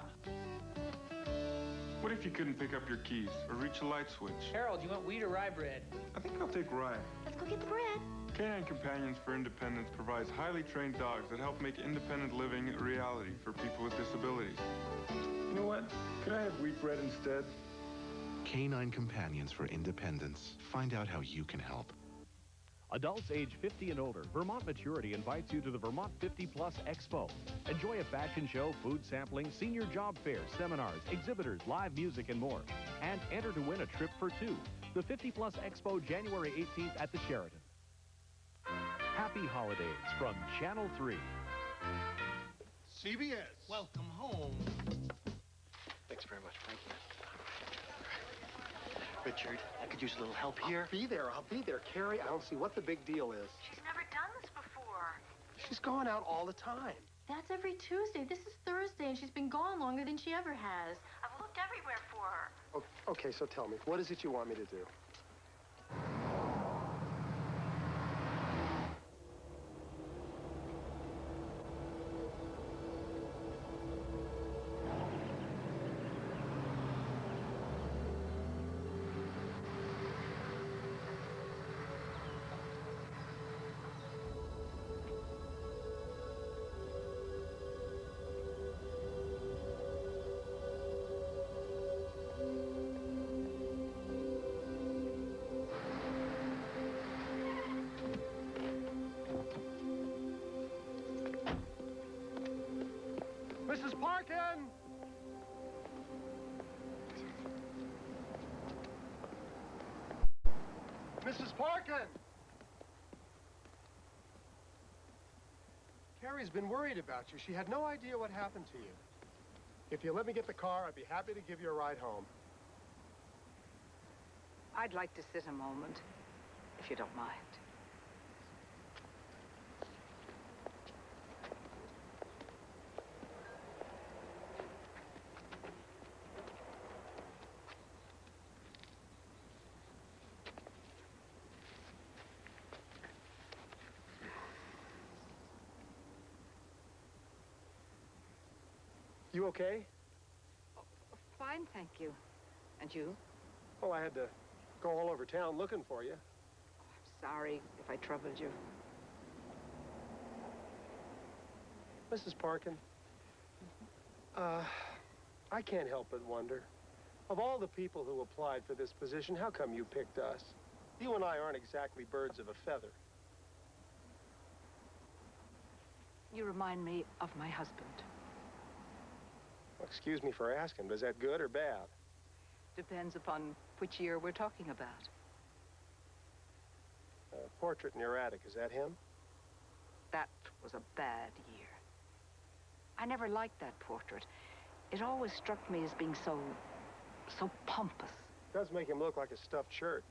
What if you couldn't pick up your keys or reach a light switch?
Harold, you want wheat or rye bread?
I think I'll take rye.
Let's go get the bread.
Canine Companions for Independence provides highly trained dogs that help make independent living a reality for people with disabilities. You know what? Could I have wheat bread instead?
Canine Companions for Independence. Find out how you can help.
Adults age 50 and older, Vermont Maturity invites you to the Vermont 50 Plus Expo. Enjoy a fashion show, food sampling, senior job fairs, seminars, exhibitors, live music, and more. And enter to win a trip for two. The 50 Plus Expo, January 18th at the Sheraton. Happy holidays from Channel 3.
CBS.
Welcome home.
Thanks very much. Thank you.
Richard, I could use a little help here.
I'll be there. Carrie, I don't see what the big deal is.
She's never done this before.
She's going out all the time.
That's every Tuesday. This is Thursday, and she's been gone longer than she ever has. I've looked everywhere for her.
Oh, okay, so tell me, what is it you want me to do? Mrs. Parkin! Mrs. Parkin! Carrie's been worried about you. She had no idea what happened to you. If you let me get the car, I'd be happy to give you a ride home.
I'd like to sit a moment, if you don't mind.
You okay?
Fine, thank you. And you?
Well, I had to go all over town looking for you.
I'm sorry if I troubled you.
Mrs. Parkin, I can't help but wonder, of all the people who applied for this position, how come you picked us? You and I aren't exactly birds of a feather.
You remind me of my husband.
Well, excuse me for asking, but is that good or bad?
Depends upon which year we're talking about.
Portrait in your attic, is that him?
That was a bad year. I never liked that portrait. It always struck me as being so pompous.
It does make him look like a stuffed shirt.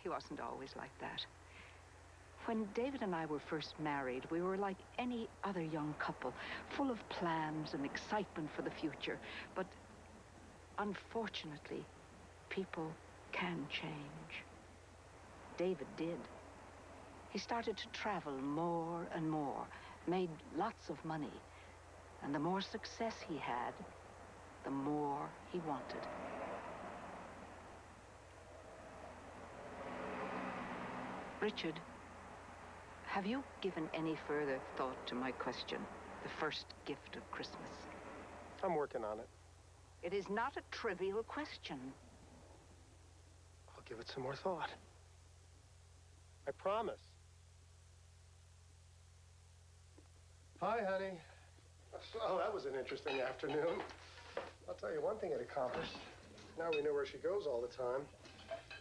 He wasn't always like that. When David and I were first married, we were like any other young couple, full of plans and excitement for the future. But unfortunately, people can change. David did. He started to travel more and more, made lots of money. And the more success he had, the more he wanted. Richard, have you given any further thought to my question, the first gift of Christmas?
I'm working on it.
It is not a trivial question.
I'll give it some more thought. I promise. Hi, honey. Oh, that was an interesting afternoon. I'll tell you one thing it accomplished. Now we know where she goes all the time.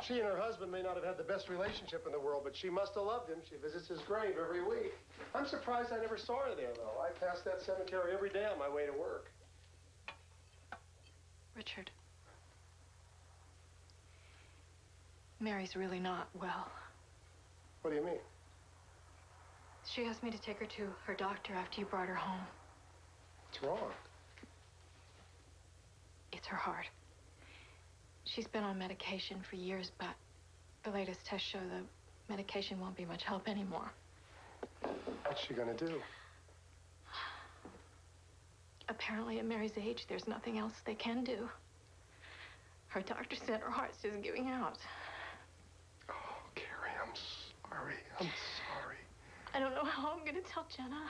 She and her husband may not have had the best relationship in the world, but she must have loved him. She visits his grave every week. I'm surprised I never saw her there, though. I pass that cemetery every day on my way to work.
Richard. Mary's really not well.
What do you mean?
She asked me to take her to her doctor after you brought her home.
What's wrong?
It's It's her heart. She's been on medication for years, but the latest tests show the medication won't be much help anymore.
What's she gonna do?
Apparently, at Mary's age, there's nothing else they can do. Her doctor said her heart's just giving out.
Oh, Carrie, I'm sorry. I'm sorry.
I don't know how I'm gonna tell Jenna.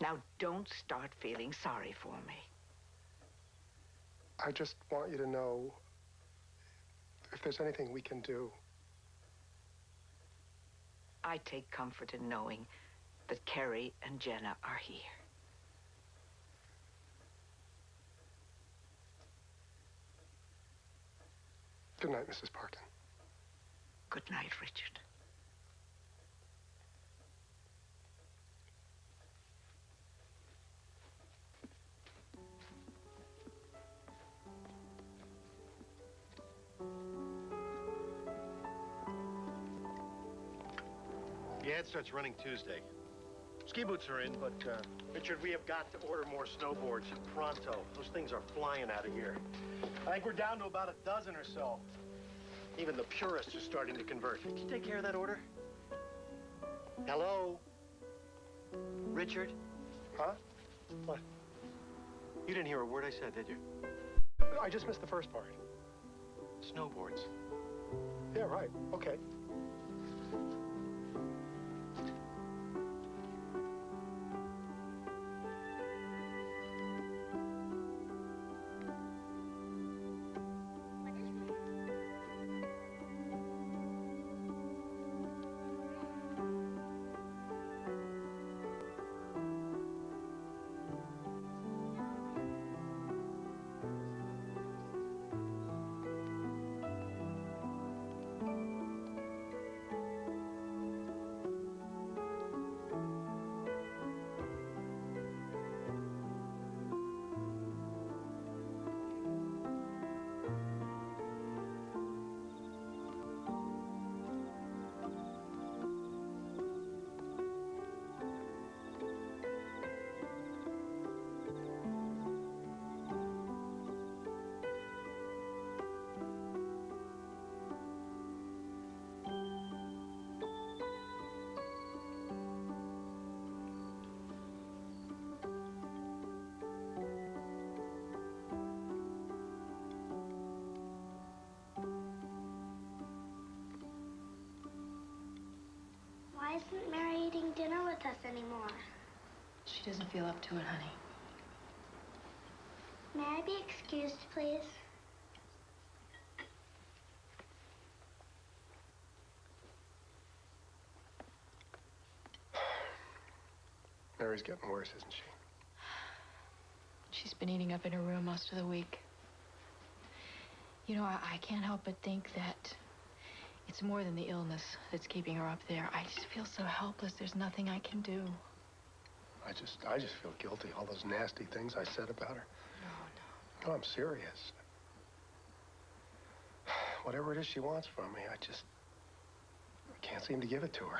Now, don't start feeling sorry for me.
I just want you to know if there's anything we can do.
I take comfort in knowing that Carrie and Jenna are here.
Good night, Mrs. Parkin.
Good night, Richard.
The ad starts running Tuesday. Ski boots are in, but, Richard, we have got to order more snowboards pronto. Those things are flying out of here. I think we're down to about a dozen or so. Even the purists are starting to convert. Can you take care of that order? Hello? Richard?
Huh?
What? You didn't hear a word I said, did you?
I just missed the first part.
Snowboards.
Yeah, right. Okay.
Why isn't Mary eating dinner with us anymore?
She doesn't feel up to it, honey.
May I be excused, please?
Mary's getting worse, isn't she?
She's been eating up in her room most of the week. You know, I can't help but think that it's more than the illness that's keeping her up there. I just feel so helpless. There's nothing I can do.
I just feel guilty. All those nasty things I said about her. No, I'm serious. Whatever it is she wants from me, I can't seem to give it to her.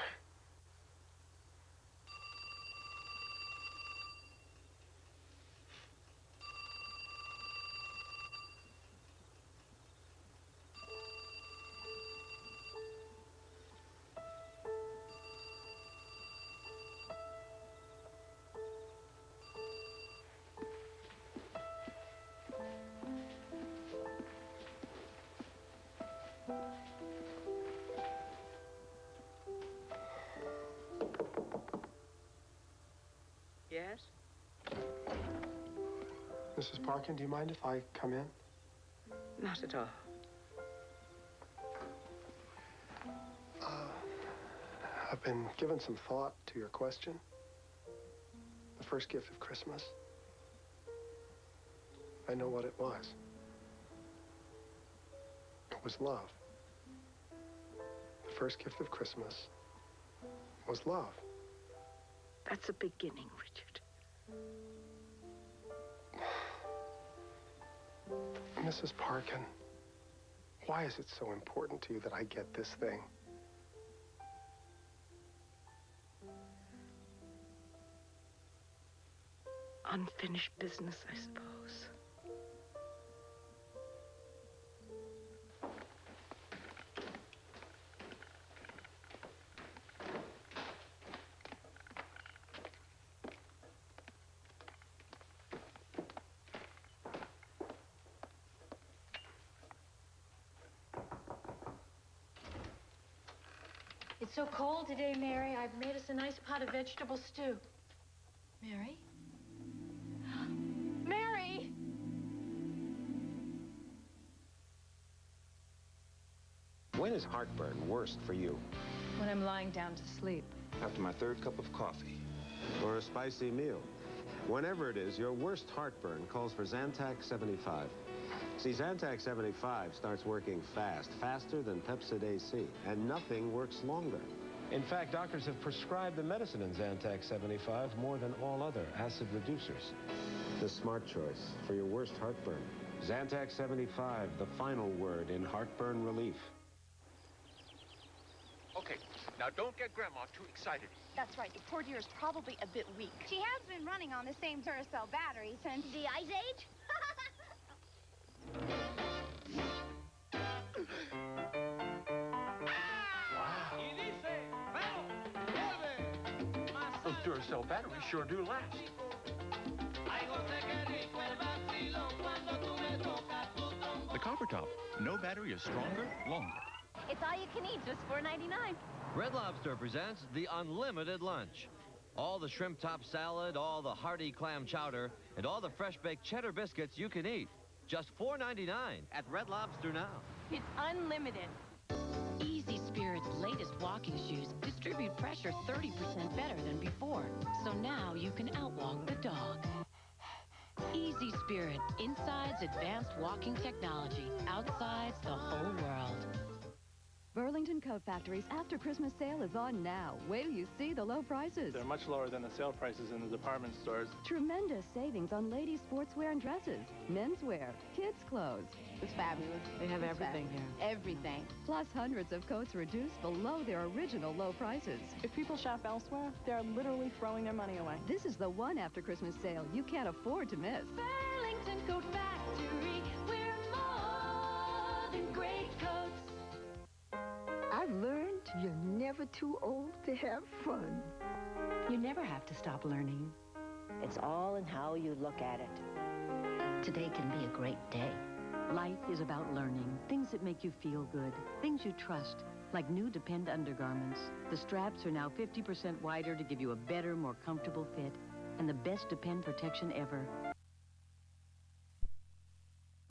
Yes?
Mrs. Parkin, do you mind if I come in?
Not at all.
I've been giving some thought to your question. The first gift of Christmas. I know what it was. was love. The first gift of Christmas was love.
That's a beginning, Richard.
Mrs. Parkin, why is it so important to you that I get this thing?
Unfinished business, I suppose.
It's so cold today, Mary. I've made us a nice pot of vegetable stew. Mary? Mary!
When is heartburn worst for you?
When I'm lying down to sleep.
After my third cup of coffee. Or a spicy meal. Whenever it is, your worst heartburn calls for Zantac 75. See, Zantac 75 starts working fast, faster than Pepsid AC, and nothing works longer. In fact, doctors have prescribed the medicine in Zantac 75 more than all other acid reducers. The smart choice for your worst heartburn. Zantac 75, the final word in heartburn relief.
Okay, now don't get Grandma too excited.
That's right. The poor dear is probably a bit weak.
She has been running on the same Duracell battery since the Ice Age.
Those Duracell batteries sure do last.
The Copper Top. No battery is stronger, longer.
It's all you can eat, just $4.99.
Red Lobster presents the Unlimited Lunch. All the shrimp top salad, all the hearty clam chowder, and all the fresh-baked cheddar biscuits you can eat. Just $4.99 at Red Lobster now.
It's unlimited.
Easy Spirit's latest walking shoes distribute pressure 30% better than before. So now you can outwalk the dog. Easy Spirit, inside's advanced walking technology, outside's the whole world.
Burlington Coat Factory's after Christmas sale is on now. Wait till you see the low prices.
They're much lower than the sale prices in the department stores.
Tremendous savings on ladies' sportswear and dresses, menswear, kids' clothes.
It's fabulous. They have everything here. Everything.
Plus hundreds of coats reduced below their original low prices.
If people shop elsewhere, they're literally throwing their money away.
This is the one after Christmas sale you can't afford to miss.
Burlington Coat Factory, we're more than great coats.
I've learned you're never too old to have fun.
You never have to stop learning.
It's all in how you look at it.
Today can be a great day. Life is about learning. Things that make you feel good. Things you trust. Like new Depend undergarments. The straps are now 50% wider to give you a better, more comfortable fit. And the best Depend protection ever.